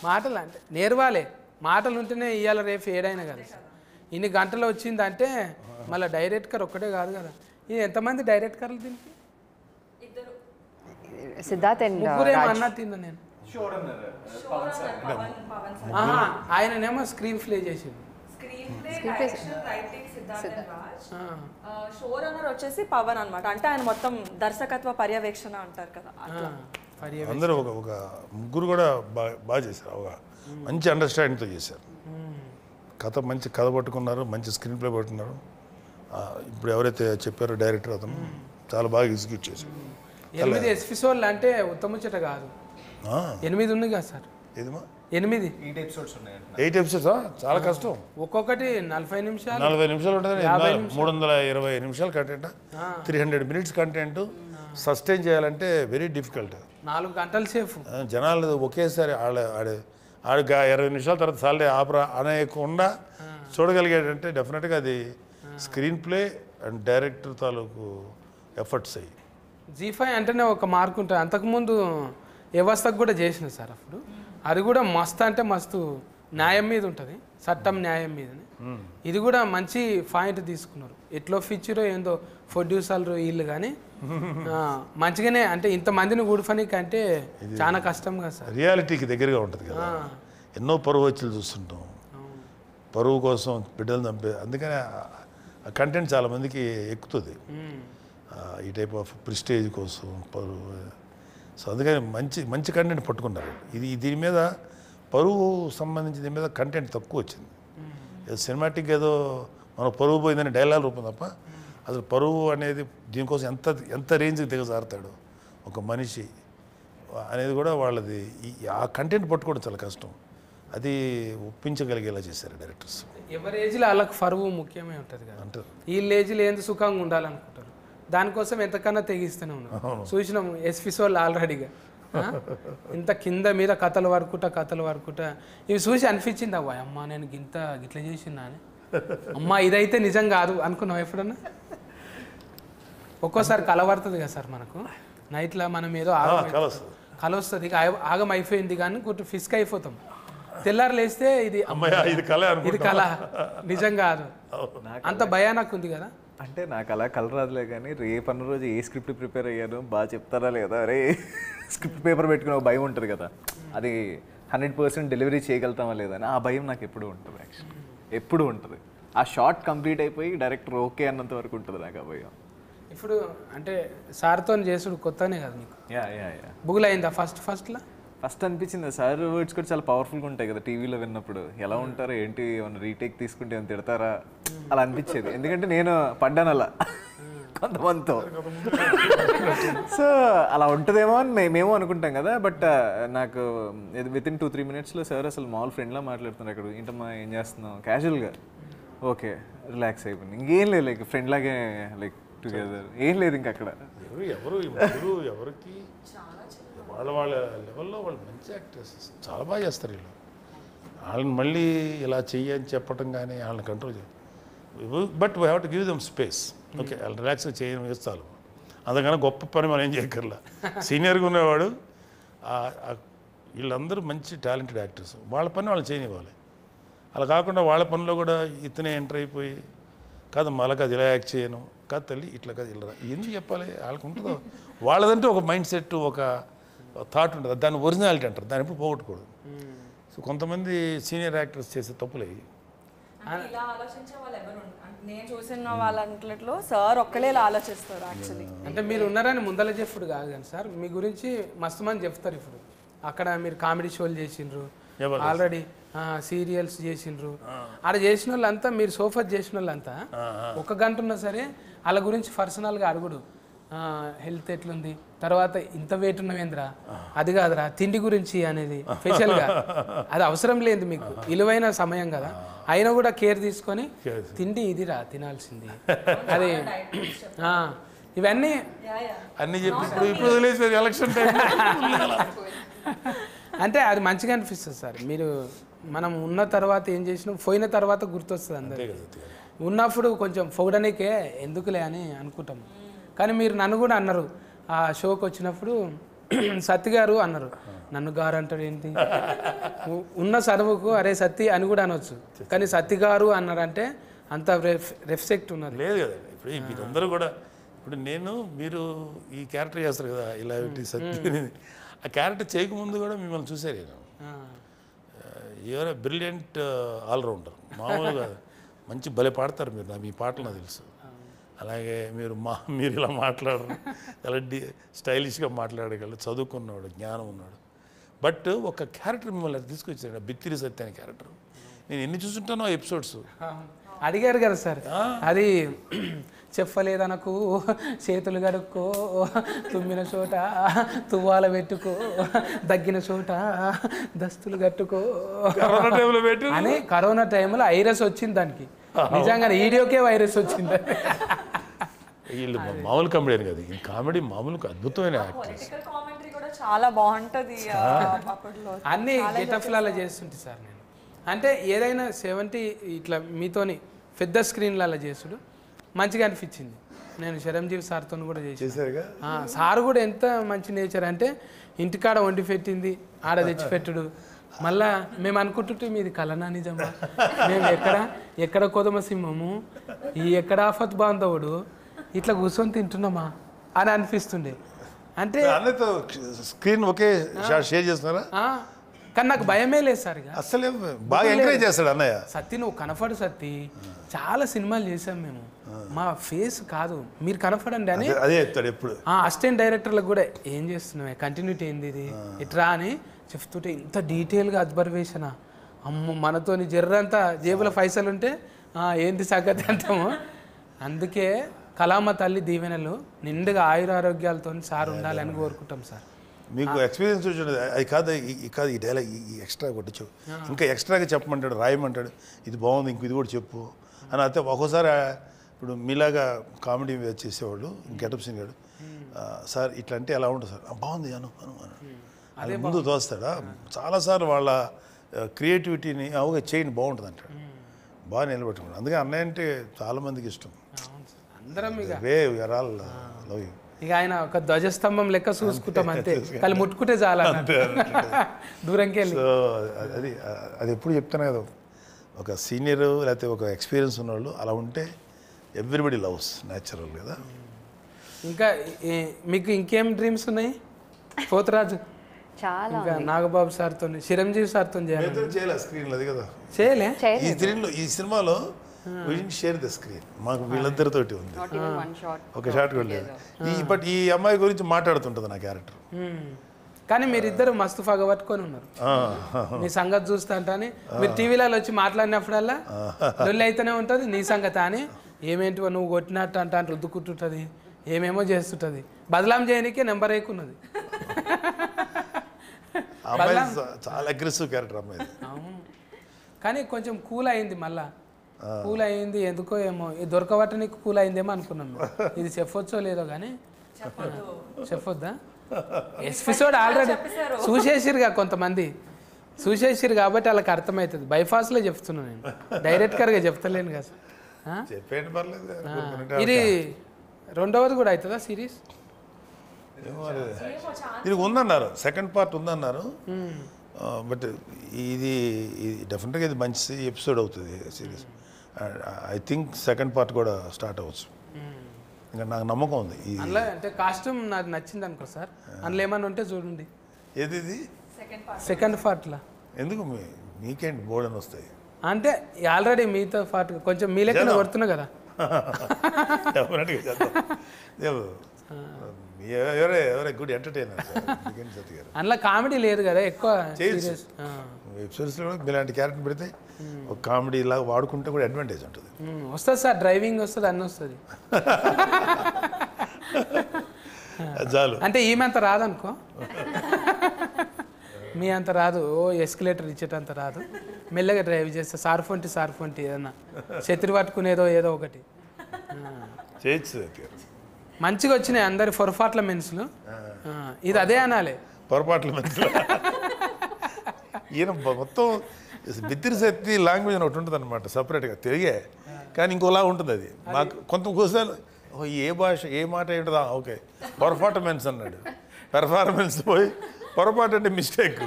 మాటలు అంటే నేర్వాలే. మాటలు ఉంటేనే ఇవాళ రేపు ఏడైనా కదా. ఇన్ని గంటలు వచ్చిందంటే మళ్ళీ డైరెక్టర్ ఒక్కటే కాదు కదా. ఇది ఎంతమంది డైరెక్టర్లు దీనికి? సిద్ధార్థ్ అండ్ అన్నట్టు నేను. ఆయననేమో స్క్రీన్ ప్లే చేసిండు. షో రన్నర్ వచ్చేసి పవన్ అనమాట. అంటే ఆయన మొత్తం దర్శకత్వ పర్యవేక్షణ అంటారు కదా. అందరూ ఒక ముగ్గురు కూడా బాగా చేశారు. ఒక మంచి అండర్స్టాండింగ్తో చేశారు. మంచి కథ పట్టుకున్నారు, మంచి స్క్రీన్ ప్లే పట్టుకున్నారు. ఇప్పుడు ఎవరైతే చెప్పారో డైరెక్టర్ అతను చాలా బాగా ఎగ్జిక్యూట్ చేశారు. 8 ఎపిసోడ్లు అంటే ఉత్తముచ్చట కాదు. 8 ఉంది కదా సార్. ఏదిమా 8 8 ఎపిసోడ్స్ ఉన్నాయంట. 8 ఎపిసోడ్సా? చాలా కష్టం. ఒక్కొక్కటి 40 నిమిషాలు 40 నిమిషాలు ఉంటుంది. 320 నిమిషాలు కంటెంట్, 300 మినిట్స్ కంటెంట్ సస్టైన్ చేయాలంటే వెరీ డిఫికల్ట్. 4 గంటల సేపు జనాలు ఒకేసారి ఆడు 20 నిమిషాల తర్వాత సాలరీ ఆపరా అనేకుండా చూడగలిగాడంటే డెఫినెట్గా అది స్క్రీన్ ప్లే అండ్ డైరెక్టర్ తాలూకు ఎఫర్ట్స్ అయ్యి. G5 అంటేనే ఒక మార్క్ ఉంటుంది. అంతకుముందు వ్యవస్థకు కూడా చేసిన సార్ అప్పుడు. అది కూడా మస్తు అంటే మస్తు న్యాయం మీద ఉంటుంది, చట్టం న్యాయం మీదని. ఇది కూడా మంచి పాయింట్ తీసుకున్నారు. ఎట్లో ఫీచరో ఏందో ప్రొడ్యూసర్లు వీళ్ళు కానీ మంచిగానే అంటే ఇంతమందిని కూడిపనికి అంటే చాలా కష్టం కదా సార్. రియాలిటీకి దగ్గరగా ఉంటుంది కదా. ఎన్నో పరువు వచ్చులు చూస్తుంటాం, పరువు కోసం బిడ్డలు చంపే. అందుకనే ఆ కంటెంట్ చాలామందికి ఎక్కుతుంది, ఈ టైప్ ఆఫ్ ప్రిస్టేజ్ కోసం పరువు. సో అందుకని మంచి మంచి కంటెంట్ పట్టుకున్నారు. దీని మీద పరువు సంబంధించి దీని మీద కంటెంట్ తక్కువ వచ్చింది. సినిమాటిక్ ఏదో మన పరువు పోయిందని డైలాగ్ రూపం తప్ప అసలు పరువు అనేది దీనికోసం ఎంత రేంజ్కి దిగజారుతాడు ఒక మనిషి అనేది కూడా వాళ్ళది. ఆ కంటెంట్ పట్టుకోవడం చాలా కష్టం. అది ఒప్పించగలిగేలా చేశారు డైరెక్టర్స్. ఎవరి ఏజ్లో వాళ్ళకి పరువు ముఖ్యమే ఉంటుంది కదా అంటారు. వీళ్ళ ఏజ్లో ఏంది సుఖంగా ఉండాలనుకుంటారు, దానికోసం ఎంతకన్నా తెగిస్తూనే ఉన్నారు. చూసినాము ఎస్పిసోళ్ళు ఆల్రెడీగా ఇంత కింద మీద కథలు వరకుట ఇవి చూసి అనిపించింది అవ్వ అమ్మ నేను గిట్ల చేసిందా అని. అమ్మ ఇదైతే నిజం కాదు అనుకున్నావు ఎప్పుడన్నా? ఒక్కోసారి కలవడుతుంది కదా సార్ మనకు నైట్లో, మనం ఏదో కల వస్తుంది, ఆగం అయిపోయింది కానీ కొట్టు ఫిస్క్ అయిపోతాం. తెల్లారు లేస్తే ఇది కళ నిజం కాదు, అంత భయానకు ఉంది కదా. అంటే నాకు అలా కల రాదులే కానీ రేపన్న రోజు ఏ స్క్రిప్ట్ ప్రిపేర్ అయ్యాను బాగా చెప్తారా లేదా, అరే స్క్రిప్ట్ పేపర్ పెట్టుకుని ఒక భయం ఉంటుంది కదా, అది 100% డెలివరీ చేయగలుగుతామా లేదా అని ఆ భయం నాకు ఎప్పుడు ఉంటుంది. యాక్చువల్లీ ఎప్పుడు ఉంటుంది. ఆ షార్ట్ కంప్లీట్ అయిపోయి డైరెక్టర్ ఓకే అన్నంత వరకు ఉంటుంది నాకు ఆ భయం. ఇప్పుడు అంటే సార్తో చేసుడు కొత్తనే కదా నీకు? యా బుగులు అయిందా ఫస్ట్ అనిపించింది. సార్ వర్డ్స్ కూడా చాలా పవర్ఫుల్గా ఉంటాయి కదా టీవీలో విన్నప్పుడు. ఎలా ఉంటారో ఏంటి, ఏమన్నా రీటేక్ తీసుకుంటే ఏమైనా తిడతారా అలా అనిపించేది. ఎందుకంటే నేను పడ్డాను అలా కొంతమందితో. సో అలా ఉంటుందేమో అని మేము అనుకుంటాం కదా. బట్ నాకు వితిన్ 2-3 మినిట్స్లో సార్ అసలు మామూలు ఫ్రెండ్లా మాట్లాడుతున్నారు. అక్కడ ఏంటమ్మా ఏం చేస్తున్నావు క్యాజువల్గా, ఓకే రిలాక్స్ అయిపోయింది. ఇంకేం లేదు, లైక్ ఫ్రెండ్ లాగే లైక్ టుగెదర్, ఏం లేదు ఇంకా అక్కడ. ఎవరికి వాళ్ళ లెవెల్లో వాళ్ళు మంచి యాక్టర్స్, చాలా బాగా చేస్తారు వీళ్ళు. వాళ్ళని మళ్ళీ ఇలా చెయ్యని చెప్పడం కానీ వాళ్ళని కంట్రోల్ చేయాలి. But we have to give them space. Okay వాళ్ళు రిలాక్స్గా చేయడం వేస్తాను. అందుకని గొప్ప పని మనం ఏం చేయక్కర్లా. సీనియర్గా ఉన్నవాడు వీళ్ళందరూ మంచి టాలెంటెడ్ యాక్టర్స్, వాళ్ళ పని వాళ్ళు చేయనివ్వాలి. అలా కాకుండా వాళ్ళ పనిలో కూడా ఇతనే ఎంటర్ అయిపోయి కాదు మళ్ళీ అది ఇలా యాక్ట్ చేయను కాదు తల్లి ఇట్లా కాదు ఇలా ఎందుకు చెప్పాలి. వాళ్ళకు ఉంటుందో వాళ్ళదంటే ఒక మైండ్ సెట్, ఒక థాట్ ఉంటుంది. దాన్ని ఒరిజినాలిటీ అంటారు, దాన్ని ఎప్పుడు పోగొట్టకూడదు. సో కొంతమంది సీనియర్ యాక్టర్స్ చేసే తప్పులు అయ్యి నేను చూసిన వాళ్ళంట్లో సార్ ఒక్కలే ఇలా ఆలోచిస్తారు. యాక్చువల్లీ అంటే మీరు ఉన్నారని ముందల చెప్పుడు కాదు కానీ సార్ మీ గురించి మస్తు మంది చెప్తారు. ఇప్పుడు అక్కడ మీరు కామెడీ షోలు చేసిండ్రు, ఆల్రెడీ సీరియల్స్ చేసిండ్రు. ఆడ చేసిన వాళ్ళంతా మీరు సోఫా చేసిన వాళ్ళంతా 1 గంట ఉన్నా సరే వాళ్ళ గురించి పర్సనల్గా అడుగుడు. హెల్త్ ఎట్లుంది, తర్వాత ఇంత వెయిట్ ఉన్నవేంద్రా, అది కాదురా తిండి గురించి అనేది స్పెషల్గా. అది అవసరం లేదు మీకు, విలువైన సమయం కదా, అయినా కూడా కేర్ తీసుకొని తిండి ఇదిరా తినాల్సింది అది ఇవన్నీ అన్నీ చెప్పి ఇప్పుడు వదిలేసారు ఎలక్షన్ టైం. అంటే అది మంచిగా అనిపిస్తుంది సార్. మీరు మనం ఉన్న తర్వాత ఏం చేసినాం, పోయిన తర్వాత గుర్తొస్తుంది అందరికీ. ఉన్నప్పుడు కొంచెం పొగడనికే ఎందుకులే అని అనుకుంటాం. కానీ మీరు నన్ను కూడా అన్నారు ఆ షోకి వచ్చినప్పుడు, సత్తి గారు అన్నారు. నన్ను గారు అంటాడు ఏంటి, ఉన్న చదువుకు అరే సత్తి అని కూడా అనొచ్చు, కానీ సత్తి గారు అన్నారంటే అంత రెస్పెక్ట్ ఉన్నది. లేదు కదా ఇప్పుడు మీరందరూ కూడా. ఇప్పుడు మీరు ఈ క్యారెక్టర్ చేస్తారు కదా ఇలా సత్తి, ఆ క్యారెక్టర్ చేయకముందు కూడా మిమ్మల్ని చూసారు. నేను యూఆర్ ఎ బ్రిలియంట్ ఆల్రౌండర్, మామూలుగా మంచి భలే పాడతారు మీరు. మీ పాటలు నాకు తెలుసు. అలాగే మీరు ఇలా మాట్లాడరు, చాలా స్టైలిష్గా మాట్లాడగలరు, చదువుకున్నాడు, జ్ఞానం ఉన్నాడు. బట్ ఒక క్యారెక్టర్ మిమ్మల్ని తీసుకొచ్చాడు, బిత్తిరి సత్య అనే క్యారెక్టర్. నేను ఎన్ని చూస్తుంటానో ఎపిసోడ్స్, అడిగారు కదా సార్, అది చెప్పలేదనకు చేతులు కడుక్కో, తుమ్మిన చోట తువ్వాల పెట్టుకో, దగ్గిన చోట దస్తులు కట్టుకో అని. కరోనా టైంలో వైరస్ వచ్చింది దానికి, నిజంగా వీడియోకే వైరస్ వచ్చింది. వీళ్ళు మామూలు కామెడీ కదా, ఈ కామెడీ మామూలు అద్భుతమైన యాక్టర్స్. కామెంటరీ కూడా చాలా బాగుంటది అప్పట్లో. అన్ని గెటఫ్లలో చేస్తుంటే సార్ నేను, అంటే ఏదైనా 70 ఇట్లా మీతోని పెద్ద స్క్రీన్లలో చేసుడు మంచిగా అనిపించింది. నేను చిరంజీవి సార్తో కూడా చేశారుగా. సార్ కూడా ఎంత మంచి నేచర్ అంటే ఇంటికాడ వండి పెట్టింది ఆడ తెచ్చిపెట్టుడు. మళ్ళా మేము అనుకుంటుంటే మీది కలనా నిజమా, మేము ఎక్కడ కొదమ సింహము, ఈ ఎక్కడ ఆఫత్ బాంధవుడు, ఇట్లా కూర్చొని తింటున్నామా అని అనిపిస్తుండే. అంటే అన్నతో స్క్రీన్ ఒకే షాట్ షేర్ చేస్తున్నారా? కానీ నాకు భయమే లేదు సార్. ఇక అసలే బాగా ఎంకరేజ్ చేస్తాడు అన్నయ్య. సత్తి నువ్వు కనపడు సత్తి, చాలా సినిమాలు చేసాం మేము, మా ఫేస్ కాదు మీరు కనపడండి అని అదే చెప్తాడు ఎప్పుడు. అసిస్టెంట్ డైరెక్టర్లకు కూడా ఏం చేస్తున్నావు, కంటిన్యూటీ ఏంది ఇది ఇట్రా అని చెప్తుంటే ఇంత డీటెయిల్గా అబ్జర్వేషనా, అమ్మ మనతోని జర్రంతా జేబుల పైసలు ఉంటే ఏంటి సంగతి అంటాము. అందుకే కళామ తల్లి దీవెనలు నిండుగా ఆయురారోగ్యాలతో సార్ ఉండాలని కోరుకుంటాం సార్. మీకు ఎక్స్పీరియన్స్ వచ్చింది అది కాదు, ఈ డైలాగ్ ఈ ఎక్స్ట్రా కొట్టచ్చు, ఇంకా ఎక్స్ట్రాగా చెప్పమంటాడు, రాయమంటాడు, ఇది బాగుంది ఇంక ఇది కూడా చెప్పు అని. అయితే ఒక్కోసారి ఇప్పుడు మీలాగా కామెడీ చేసేవాళ్ళు గెటప్ సీన్ గాడు, సార్ ఇట్లా అంటే ఎలా ఉంటుంది సార్, బాగుంది అను అది ముందు తోస్తాడా. చాలాసార్లు వాళ్ళ క్రియేటివిటీని అవుగా చేయండి బాగుంటుంది అంటాడు, బాగా నిలబెట్టుకున్నాడు. అందుకే అన్నయ్య అంటే చాలామందికి ఇష్టం. అందరం ఇక రే ఆల్ లవ్ యూ. ఇక ఆయన ఒక ధ్వజస్తంభం లెక్క చూసుకుంటాం అంతే, కానీ ముట్టుకుంటే చాలా దూరంకి వెళ్ళి. సో అది ఎప్పుడు చెప్తాను కదా, ఒక సీనియర్ లేకపోతే ఒక ఎక్స్పీరియన్స్ ఉన్నవాళ్ళు అలా ఉంటే ఎవ్రీబడి లవ్స్ న్యాచురల్ కదా. ఇంకా మీకు ఇంకేం డ్రీమ్స్ ఉన్నాయి పోతరాజు? చాలా ఇంకా నాగబాబు సార్తో, చిరంజీవి సార్తో చేయలే స్క్రీన్లో అది కదా, చేయలే. ఈ సినిమాలో షేర్ ద స్క్రీన్ మాకు వీళ్ళిద్దరితోటి ఉంది, ఒక షాట్ కూడా లేదు. బట్ ఈ అమ్మాయి గురించి మాట్లాడుతుంటుంది నా క్యారెక్టర్. కానీ మీరిద్దరు మస్తు పగబట్టుకొని ఉన్నారు. మీ సంగతి చూస్తా అంటే మీరు టీవీలలో వచ్చి మాట్లాడినప్పుడల్లా లొల్లి అయితేనే ఉంటుంది నీ సంగతి అని. ఏమేంటివో నువ్వు కొట్టినట్టు అంటే రుద్దుకుంటుంటుంది, ఏమేమో చేస్తుంటుంది. బదలాం చేయడానికే నెంబర్ ఎక్కున్నది. అమ్మాయి చాలా అగ్రెసివ్ క్యారెక్టర్ అమ్మాయి. కానీ కొంచెం కూల్ అయింది, మళ్ళా కూల్ అయింది ఎందుకో ఏమో, దొరకబట్టనికి కూల్ అయిందేమో అనుకున్నాం. ఇది చెప్పొచ్చో లేదో కానీ చెప్పొద్దా? ఎపిసోడ్ ఆల్రెడీ చూసేసిరుగా కొంతమంది, చూసేసిరు కాబట్టి వాళ్ళకి అర్థమవుతుంది. బైపాస్లో చెప్తున్నాను నేను, డైరెక్ట్గా చెప్తలేను కదా. చెప్పేయండి పర్లేదు. ఇది రెండవది కూడా అవుతుందా సిరీస్? ఇది ఉందన్నారు, సెకండ్ పార్ట్ ఉందన్నారు. బట్ ఇది డెఫినెట్గా ఇది మంచి ఎపిసోడ్ అవుతుంది series. I think second part కూడా స్టార్ట్ అవ్వచ్చు, ఇంకా నాకు నమ్మకం ఉంది. అందులో అంటే కాస్ట్యూమ్ నాకు నచ్చింది అనుకో సార్, అందులో ఏమన్నా ఉంటే చూడండి. ఏది ఇది సెకండ్ పార్ట్లో ఎందుకు మీకేంటి బోర్డు అని వస్తాయి అంటే ఆల్రెడీ మీతో పాటు కొంచెం మీ లెక్కన కొడుతున్నా కదా. డెఫినెట్గా చేద్దాం. ఎవరే గుడ్ ఎంటర్టైనర్ సత్య గారు. అందులో కామెడీ లేదు కదా ఎక్కువ. వెబ్సిరీస్లో కూడా ఇలాంటి క్యారెక్టర్ పెడితే ఒక కామెడీ లాగా వాడుకుంటే కూడా అడ్వాంటేజ్ ఉంటుంది. వస్తుంది సార్, డ్రైవింగ్ వస్తుంది, అన్నీ వస్తుంది. చాలు అంటే ఈమె అంత రాదనుకో, మీ అంత రాదు, ఓ ఎస్కలేటర్ ఇచ్చేటంత రాదు. మెల్లగా డ్రైవ్ చేస్తా, సార్ఫొంటి ఏదన్నా చెత్తిరి పట్టుకునేదో ఏదో ఒకటి చేయొచ్చు. మంచిగా వచ్చినాయి అందరి పొరపాట్ల మెన్సులు. ఇది అదే అనాలి, పొరపాట్ల మెన్సులు. ఈయన మొత్తం బిత్తిరి శక్తి లాంగ్వేజ్ అని ఒకటి ఉంటుంది అనమాట సపరేట్గా, తెలుగే కానీ ఇంకోలా ఉంటుంది అది. మాకు కొంత కోసాలు ఏ భాష ఏ మాట ఏంటదా, ఓకే పర్ఫార్మెన్స్ అన్నాడు, పెర్ఫార్మెన్స్ పోయి పొరపాటు అంటే మిస్టేక్.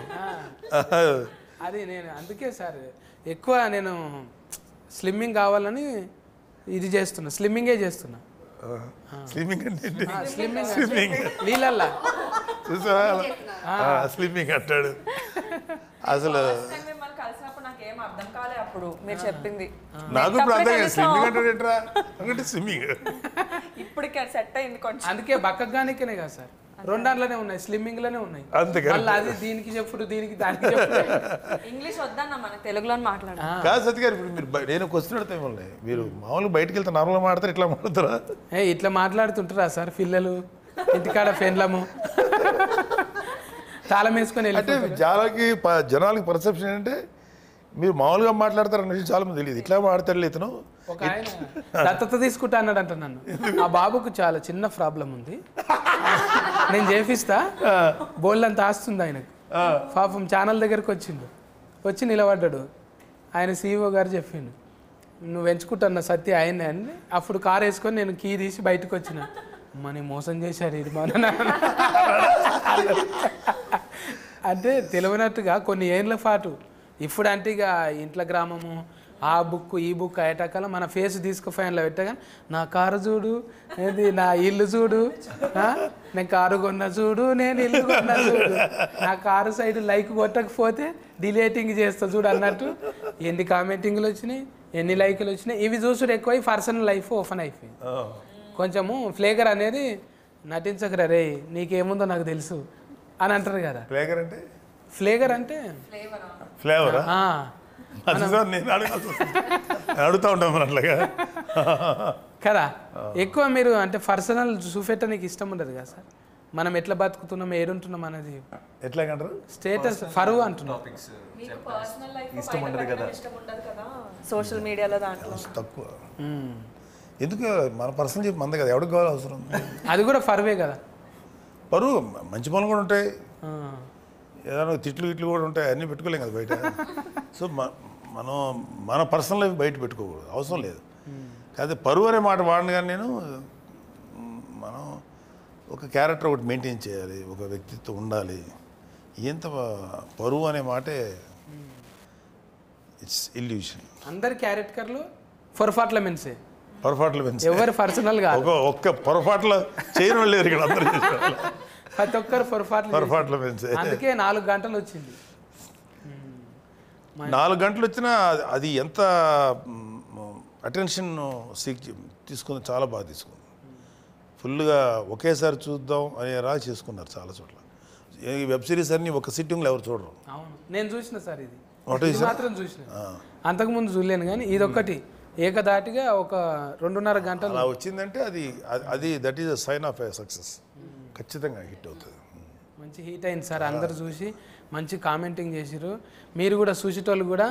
అది నేను అందుకే సార్ ఎక్కువ నేను స్లిమ్మింగ్ కావాలని ఇది చేస్తున్నా, స్లిమ్మింగే చేస్తున్నా. స్లిమ్మింగ్ అంటే స్లిమ్మింగ్ నీళ్ళల్లా చూసా స్లిమ్మింగ్ అంటాడు. అసలు కలిసినప్పుడు నాకేం అర్థం కాలే అప్పుడు మీరు చెప్పింది. నాకు ఇప్పుడు అర్థం కాదు స్లిమ్మింగ్ అంటాడు ఏంట్రా అంటే స్విమ్మింగ్. ఇప్పుడు సెట్ అయింది కొంచెం. అందుకే బక్కగానికేనే కదా సార్ రెండాట్లోనే ఉన్నాయి, స్లిమ్మింగ్లోనే ఉన్నాయి. అంతే కదా. మళ్ళీ అది దీనికి చెప్పుడు, దీనికి దానికి చెప్పుడు. ఇంగ్లీష్ వద్దన్న మనకు తెలుగులో మాట్లాడాలి. కాదు సత్య గారు, ఇప్పుడు మీరు నేను క్వశ్చన్ అడుగుతా మిమ్మల్ని, మీరు మామూలుగా బయటకు వెళ్తే నార్మల్గా మాడతారు, ఇట్లా మాడతారా? ఇట్లా మాట్లాడుతుంటారా సార్ పిల్లలు ఇంటికాడ ఫెన్లము తాళం వేసుకొని అంటే వెళ్ళి జనాలకి పర్సెప్షన్ ఏంటంటే మీరు మామూలుగా మాట్లాడతారు అన్న విషయం చాలా మంది తెలియదు. ఇట్లా మాడతాడు ఇతను. ఒక ఆయన దత్తత తీసుకుంటా అన్నాడంట నన్ను. ఆ బాబుకు చాలా చిన్న ప్రాబ్లం ఉంది, నేను చేపిస్తా, బోల్డ్ అంత ఆస్తుంది ఆయనకు. పాపం ఛానల్ దగ్గరికి వచ్చి నిలబడ్డాడు. ఆయన CEO గారు చెప్పిండు, నువ్వు ఎంచుకుంటున్న సత్య ఆయనే అని. అప్పుడు కారు వేసుకొని నేను కీ తీసి బయటకు వచ్చిన. మనీ మోసం చేశారు ఇది మన అంటే తెలియనట్టుగా కొన్ని ఏళ్ళ పాటు. ఇప్పుడు అంటే ఇక ఇంట్లో గ్రామము, ఆ బుక్ ఈ బుక్ అయ్యేటకాల మన ఫేస్ తీసుకు ఫ్యాన్లో పెట్టగా నా కారు చూడు, ఏది నా ఇల్లు చూడు, నేను కారు కొన్నా చూడు, నేను ఇల్లు కొన్నా చూడు, నా కారు సైడ్ లైక్ కొట్టకపోతే డిలేటింగ్ చేస్తా చూడు అన్నట్టు ఎన్ని కామెంటింగ్లు వచ్చినాయి, ఎన్ని లైకులు వచ్చినాయి. ఇవి చూసుడు ఎక్కువ పర్సనల్ లైఫ్ ఓపెన్ అయిపోయింది. కొంచెము ఫ్లేగర్ అనేది నటించకరా రే, నీకేముందో నాకు తెలుసు అని అంటారు కదా. ఫ్లేగర్ అంటే ఫ్లేగర్ అంటే ఫ్లేవరా? నేను అడుగుతా ఉంటాం మరి అట్లాగా కదా. ఎక్కువ మీరు అంటే పర్సనల్ చూపెట్టడానికి ఇష్టం ఉండదు కదా సార్. మనం ఎట్లా బతుకుతున్నాం, ఏడుంటున్నాం అనేది ఎట్లాగంటారు, స్టేటస్ ఫరువు అంటున్నాం. ఇష్టం ఉండదు కదా సోషల్ మీడియాలో దాంట్లో తక్కువ. ఎందుకు మన పర్సనల్ చెప్పి మంద కదా, ఎవరికి కావాలి అవసరం. అది కూడా ఫరువే కదా. పరువు మంచి పనులు కూడా ఉంటాయి, ఏదైనా తిట్లు గిట్లు కూడా ఉంటాయి, అన్నీ పెట్టుకోలేం కదా బయట. సో మనం మన పర్సనల్ లైఫ్ బయట పెట్టుకోకూడదు, అవసరం లేదు. కాకపోతే పరువు అనే మాట వాడిని కానీ నేను, మనం ఒక క్యారెక్టర్ ఒకటి మెయింటైన్ చేయాలి, ఒక వ్యక్తిత్వం ఉండాలి. ఎంత పరువు అనే మాటే ఇట్స్ ఇల్యూషన్. అందరి క్యారెక్టర్లు పొరపాట్ల మెన్సే, పొరపాట్లు పెంచి ఎవరు పర్సనల్ గా ఒక్క పొరపాట్లు చేయడం లేరు ఇక్కడ అందరూ. ప్రతి ఒక్కరు పొరపాట్లు పెంచే, అందుకే 4 గంటలు వచ్చింది. 4 గంటలు వచ్చినా అది ఎంత అటెన్షన్ తీసుకుంది, చాలా బాగా తీసుకుంది. ఫుల్గా ఒకేసారి చూద్దాం అనే రాగా చేసుకున్నారు చాలా చోట్ల. ఈ వెబ్ సిరీస్ అన్ని ఒక సిట్టింగ్లో ఎవరు చూడరు. అవును, నేను చూసిన సార్ ఇది ఒకటి మాత్రం చూసిన, అంతకుముందు చూడలేను. కానీ ఇది ఒక్కటి ఏకదాటిగా ఒక 2.5 గంటలు అలా వచ్చిందంటే అది that is a sign of a success. ఖచ్చితంగా హిట్ అవుతుంది. మంచి హిట్ అయింది సార్. అందరు చూసి మంచి కామెంటింగ్ చేసిరు. మీరు కూడా చూసేటోళ్ళు కూడా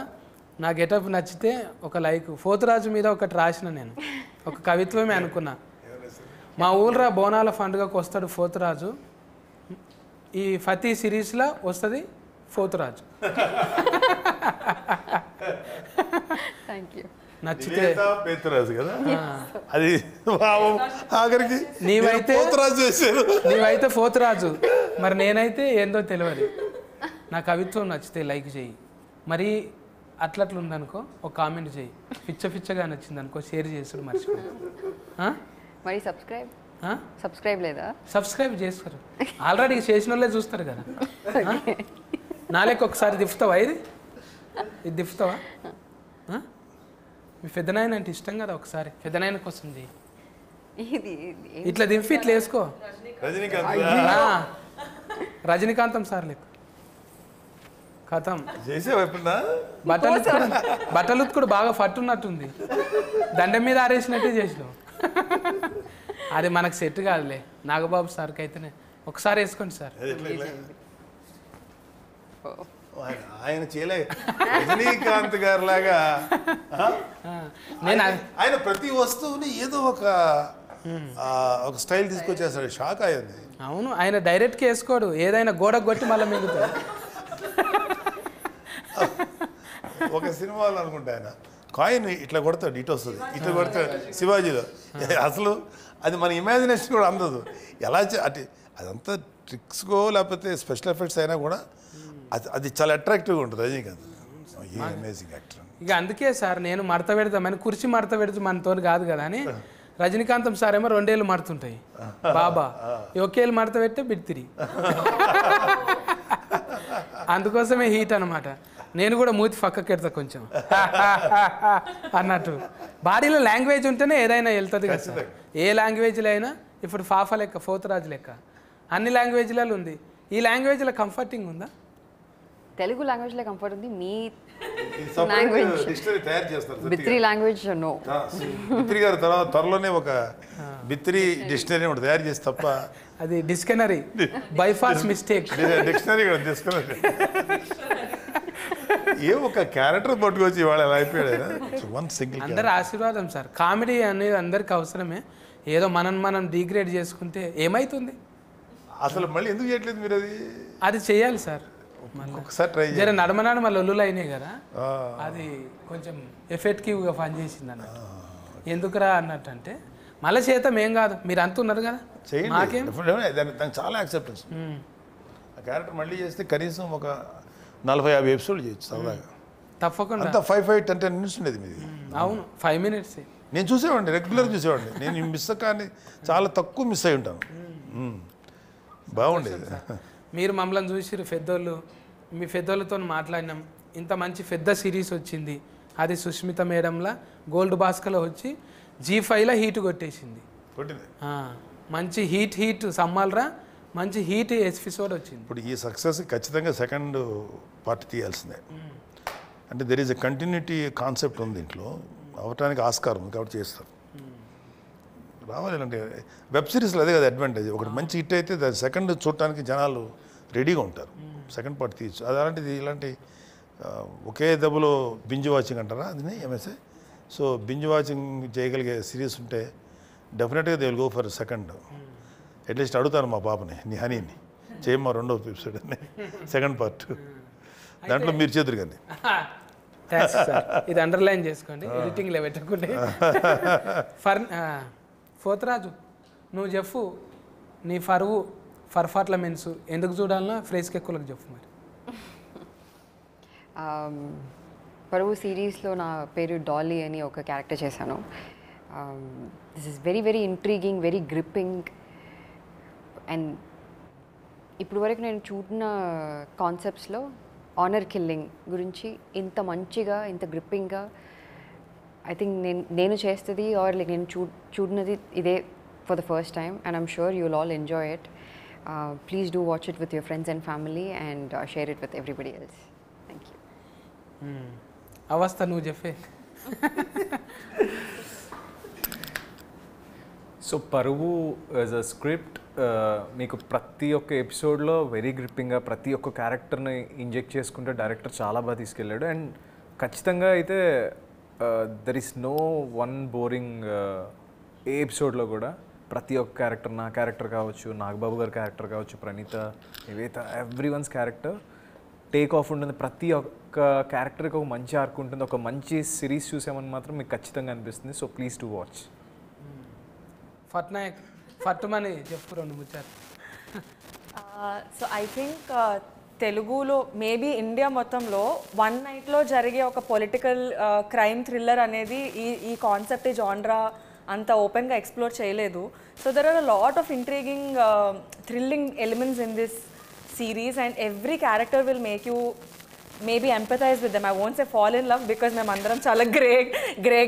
నా గెటప్ నచ్చితే ఒక లైక్. పోతురాజు మీద ఒకటి రాసిన, నేను ఒక కవిత్వమే అనుకున్నా. మా ఊళ్ళో బోనాల పండుగకు వస్తాడు పోతురాజు, ఈ ఫతీ సిరీస్లో వస్తుంది పోతురాజు. Thank you. నచ్చితే పేతురాజు కదా అది, ఆఖరికి నీవైతే పోతురాజు చేశారు. నీవైతే పోతురాజు, మరి నేనైతే ఏందో తెలియదు. నా కవిత్వం నచ్చితే లైక్ చేయి, మరి అట్లట్లు ఉందనుకో ఒక కామెంట్ చేయి, పిచ్చగా నచ్చింది అనుకో షేర్ చేసుడు మర్చిపో. మరి సబ్స్క్రైబ్ లేదా? సబ్స్క్రైబ్ చేస్తారు, ఆల్రెడీ చేసిన వాళ్ళే చూస్తారు కదా. నాలేక ఒకసారి దిఫ్తావా, ఇది దిఫ్తావా? మీ పెద్దనాయన అంటే ఇష్టం కదా, ఒకసారి పెద్దనాయన కోసం చేయి. ఇట్లా దింపి ఇట్లా వేసుకో. రజనీకాంతం సార్ లెక్క కథం బట్టలు ఉత్తుకుడు బాగా పట్టున్నట్టుంది, దండం మీద ఆరేసినట్టే చేసినావు. అది మనకు సెట్ కాదులే. నాగబాబు సార్కి అయితేనే ఒకసారి వేసుకోండి సార్. ఆయన చేయలే రజనీకాంత్ గారు లాగా. ఆయన ప్రతి వస్తువుని ఏదో ఒక స్టైల్ తీసుకొచ్చేస్తాడు, షాక్ అయ్యింది. అవును, ఆయన డైరెక్ట్గా వేసుకోడు, ఏదైనా గోడ కొట్టి మళ్ళీ మిగుతాడు. ఒక సినిమాలో అనుకుంటా ఆయన కాయిన్ ఇట్లా కొడతాడు, ఇటు వస్తుంది, ఇట్లా కొడతాడు శివాజీలో. అసలు అది మన ఇమాజినేషన్ కూడా అందదు. ఎలా అంటే అదంతా ట్రిక్స్కో లేకపోతే స్పెషల్ ఎఫెక్ట్స్ అయినా కూడా అది చాలా అట్రాక్టివ్గా ఉంటుంది రజనీకాంత్. Amazing actor. ఇక అందుకే సార్ నేను మడత పెడతామని, కుర్చీ మడత పెడితే మనతో కాదు కదా అని. రజనీకాంతం సార్ ఏమో 2 ఏళ్ళు మడుతుంటాయి, బాబా ఒకేళ్ళు మడత పెట్టే బిడ్తిరి. అందుకోసమే హీట్ అనమాట. నేను కూడా మూతి పక్కకి పెడతా కొంచెం అన్నట్టు. బాడీలో లాంగ్వేజ్ ఉంటేనే ఏదైనా వెళ్తుంది కదా సార్. ఏ లాంగ్వేజ్లో అయినా ఇప్పుడు ఫాఫా లెక్క, పోతురాజు లెక్క అన్ని లాంగ్వేజ్లలో ఉంది. ఈ లాంగ్వేజ్లో కంఫర్టింగ్ ఉందా? తెలుగు లాంగ్వేజ్లో కంఫర్ట్ ఉంది. మీ లాంగ్వేజ్ డిక్షనరీ తయారు చేస్తారు బిత్రి లాంగ్వేజ్ నో. బిత్రి గారు తర్వాత త్వరలోనే ఒక బిత్రి డిక్షనరీ ఒకటి తయారు చేసి తప్ప అది డిక్షనరీ బైపాస్ మిస్టేక్. డిక్షనరీ కూడా డిక్షనరీ ఏ ఒక క్యారెక్టర్ పట్టుకొచ్చి ఇవాళ ఎలా అయిపోయాడు. వన్ సింగిల్ అందరి ఆశీర్వాదం సార్. కామెడీ అనేది అందరికి అవసరమే. ఏదో మనం డిగ్రేడ్ చేసుకుంటే ఏమవుతుంది? అసలు మళ్ళీ ఎందుకు చేయట్లేదు మీరు? అది చేయాలి సార్. ఒకసారి ట్రై జర నడమనాడు మళ్ళీ ఒల్లులు అయినాయి కదా, అది కొంచెం ఎఫెక్టివ్గా పనిచేసింది అన్నట్టు. ఎందుకురా అన్నట్టు అంటే మళ్ళీ చేతం ఏం కాదు, మీరు అంటున్నారు కదా మాకేం. దానికి చాలా యాక్సెప్టెన్స్. ఆ క్యారెక్టర్ మళ్ళీ చేస్తే కనీసం ఒక 40-50 ఎపిసోడ్లు చేయొచ్చు సరదాగా. తప్పకుండా. అంతా 5-10 minutes ఉండేది మీది. అవును, 5 minutes. నేను చూసేవాడిని, రెగ్యులర్ చూసేవాడిని. నేను మిస్ కానీ చాలా తక్కువ మిస్ అయి ఉంటాను. బాగుండేది. మీరు మమ్మల్ని చూసిరు పెద్దోళ్ళు, మీ పెద్దోళ్ళతో మాట్లాడినాం. ఇంత మంచి పెద్ద సిరీస్ వచ్చింది. అది సుష్మిత మేడంలా గోల్డ్ బాస్కలో వచ్చి G5లో హీట్ కొట్టేసింది. మంచి హీట్ సమ్మాలరా, మంచి హీట్ ఎపిసోడ్ వచ్చింది. ఇప్పుడు ఈ సక్సెస్ ఖచ్చితంగా సెకండ్ పార్ట్ తీయాల్సిందే. అంటే there is a continuity concept ఉంది దీంట్లో. అవటానికి ఆస్కారం ఉంది కాబట్టి చేస్తారు. రావాలి అంటే వెబ్ సిరీస్లో అదే కదా అడ్వాంటేజ్. ఒకటి మంచి హిట్ అయితే దాని సెకండ్ చూడటానికి జనాలు రెడీగా ఉంటారు. సెకండ్ పార్ట్ తీయచ్చు. అది అలాంటిది ఇలాంటి ఒకే దెబ్బలో బింజ్ వాచింగ్ అంటారా అది ఎంఎస్ఏ. సో బింజ్ వాచింగ్ చేయగలిగే సిరీస్ ఉంటే డెఫినెట్గా they will go for second. At least అడుగుతాను మా పాపని, నీ హనీని చేయమ్మా 2వ ఎపిసోడ్ అని, సెకండ్ పార్ట్. దాంట్లో మీరు చేతురు కానీ ఇది అండర్లైన్ చేసుకోండి, ఎడిటింగ్లో పెట్టకుంటే. పోతరాజు నువ్వు చెప్పు, నీ పర్ఫార్మెన్స్ ఎందుకు చూడాలన్నా ఫ్రేస్కి ఎక్కువలకు చెప్పు మరి. పరువు సిరీస్లో నా పేరు డాలీ అని ఒక క్యారెక్టర్ చేశాను. This is very very intriguing, very gripping. And ఇప్పుడు వరకు నేను చూడిన కాన్సెప్ట్స్లో ఆనర్ కిల్లింగ్ గురించి ఇంత మంచిగా, ఇంత గ్రిప్పింగ్గా ఐ థింక్ నేను చేస్తుంది ఆర్ లైక్ నేను చూడినది ఇదే for the first time. And I'm sure you will all enjoy it. Please do watch it with your friends and family and share it with everybody else. Thank you. అవస్థ నువ్వు చెప్పే. So పరువు as a script మీకు ప్రతి ఒక్క ఎపిసోడ్లో very గ్రిప్పింగ్గా ప్రతి ఒక్క క్యారెక్టర్ని ఇంజెక్ట్ చేసుకుంటే డైరెక్టర్ చాలా బాగా తీసుకెళ్ళాడు. అండ్ ఖచ్చితంగా అయితే there is no one boring ఏ ఎపిసోడ్లో కూడా. ప్రతి ఒక్క క్యారెక్టర్, నా క్యారెక్టర్ కావచ్చు, నాగబాబు గారి క్యారెక్టర్ కావచ్చు, Praneetha, Nivetha, every one's character take off ఉంటుంది. ప్రతి ఒక్క క్యారెక్టర్కి ఒక మంచి ఆర్క్ ఉంటుంది. ఒక మంచి సిరీస్ చూసామని మాత్రం మీకు ఖచ్చితంగా అనిపిస్తుంది. So please to watch. ఫట్నాయక్ ఫట్టుమని చెప్పు 2 ముచ్చారు. సో ఐ థింక్ తెలుగులో మేబీ ఇండియా మొత్తంలో వన్ నైట్లో జరిగే ఒక పొలిటికల్ క్రైమ్ థ్రిల్లర్ అనేది ఈ కాన్సెప్ట్, ఈ జాన్రా అంత ఓపెన్గా ఎక్స్ప్లోర్ చేయలేదు. So there are a lot of intriguing thrilling elements in this series and every character will make you maybe empathize with them. I won't say fall in love because మేమందరం చాలా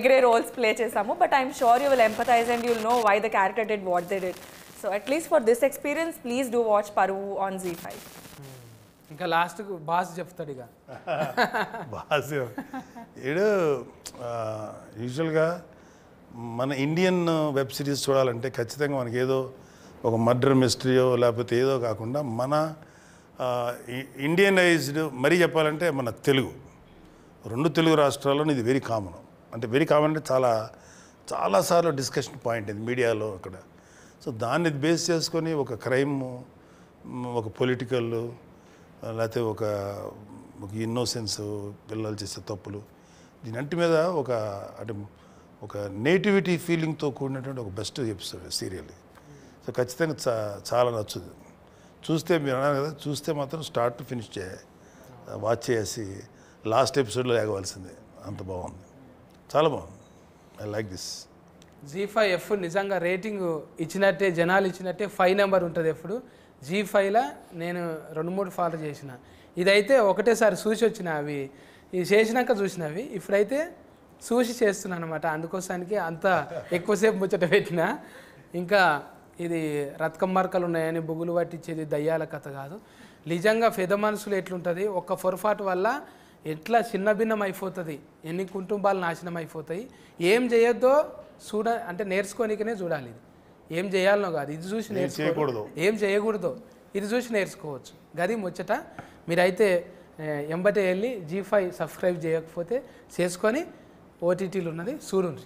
grey roles play చేసాము, but I'm sure you will empathize and you'll know why the character did what they did. So at least for this experience, please do watch Paruvu on ZEE5. ఇంకా లాస్ట్కు boss చెప్తాడు ఇక. Boss ఏడు యూజువల్గా మన Indian web series చూడాలంటే ఖచ్చితంగా మనకి ఏదో ఒక మర్డర్ మిస్టరీయో లేకపోతే ఏదో కాకుండా మన ఇండియనైజ్డ్ మరీ చెప్పాలంటే మన తెలుగు 2 తెలుగు రాష్ట్రాల్లో ఇది వెరీ కామన్. అంటే వెరీ కామన్ అంటే చాలాసార్లు డిస్కషన్ పాయింట్ ఇది మీడియాలో అక్కడ. సో దాన్ని బేస్ చేసుకొని ఒక క్రైమ్, ఒక పొలిటికల్, లేకపోతే ఒక ఇన్నోసెన్స్, పిల్లలు చేసే తప్పులు, దీనంటి మీద అంటే ఒక నేటివిటీ ఫీలింగ్తో కూడినటువంటి ఒక బెస్ట్ ఎపిసోడ్ సీరియల్. సో ఖచ్చితంగా చాలా నచ్చుతుంది. చూస్తే మీరు అన్నారు కదా, చూస్తే మాత్రం స్టార్ట్ టు ఫినిష్ వాచ్ చేసి లాస్ట్ ఎపిసోడ్లో లేగవలసిందే. అంత బాగుంది, చాలా బాగుంది. I like this. ZEE5 నిజంగా రేటింగ్ ఇచ్చినట్టే, జనాలు ఇచ్చినట్టే 5 నెంబర్ ఉంటుంది ఎప్పుడు. ZEE5లో నేను 2-3 ఫాలో చేసిన. ఇదైతే ఒకటేసారి చూసి వచ్చిన, అవి ఇది చేసినాక చూసినవి. ఇప్పుడైతే చూసి చేస్తున్నాను అనమాట. అందుకోసానికి అంత ఎక్కువసేపు ముచ్చట పెట్టిన. ఇంకా ఇది రత్కం మార్కలు ఉన్నాయని బుగులు పట్టించేది దయ్యాల కథ కాదు. నిజంగా పెద్ద మనసులు ఎట్లుంటుంది, ఒక్క పొరపాటు వల్ల ఎట్లా చిన్న భిన్నం అయిపోతుంది, ఎన్ని కుటుంబాలు నాశనం అయిపోతాయి. ఏం చేయొద్దో అంటే నేర్చుకోనికనే చూడాలి. ఇది ఏం చేయాలనో కాదు, ఇది చూసి నేర్చుకోకూడదు, ఏం చేయకూడదు ఇది చూసి నేర్చుకోవచ్చు. గది ముచ్చట. మీరైతే ఎంబటే వెళ్ళి G5 సబ్స్క్రైబ్ చేయకపోతే చేసుకొని ఓటీటీలు ఉన్నది చూడండి.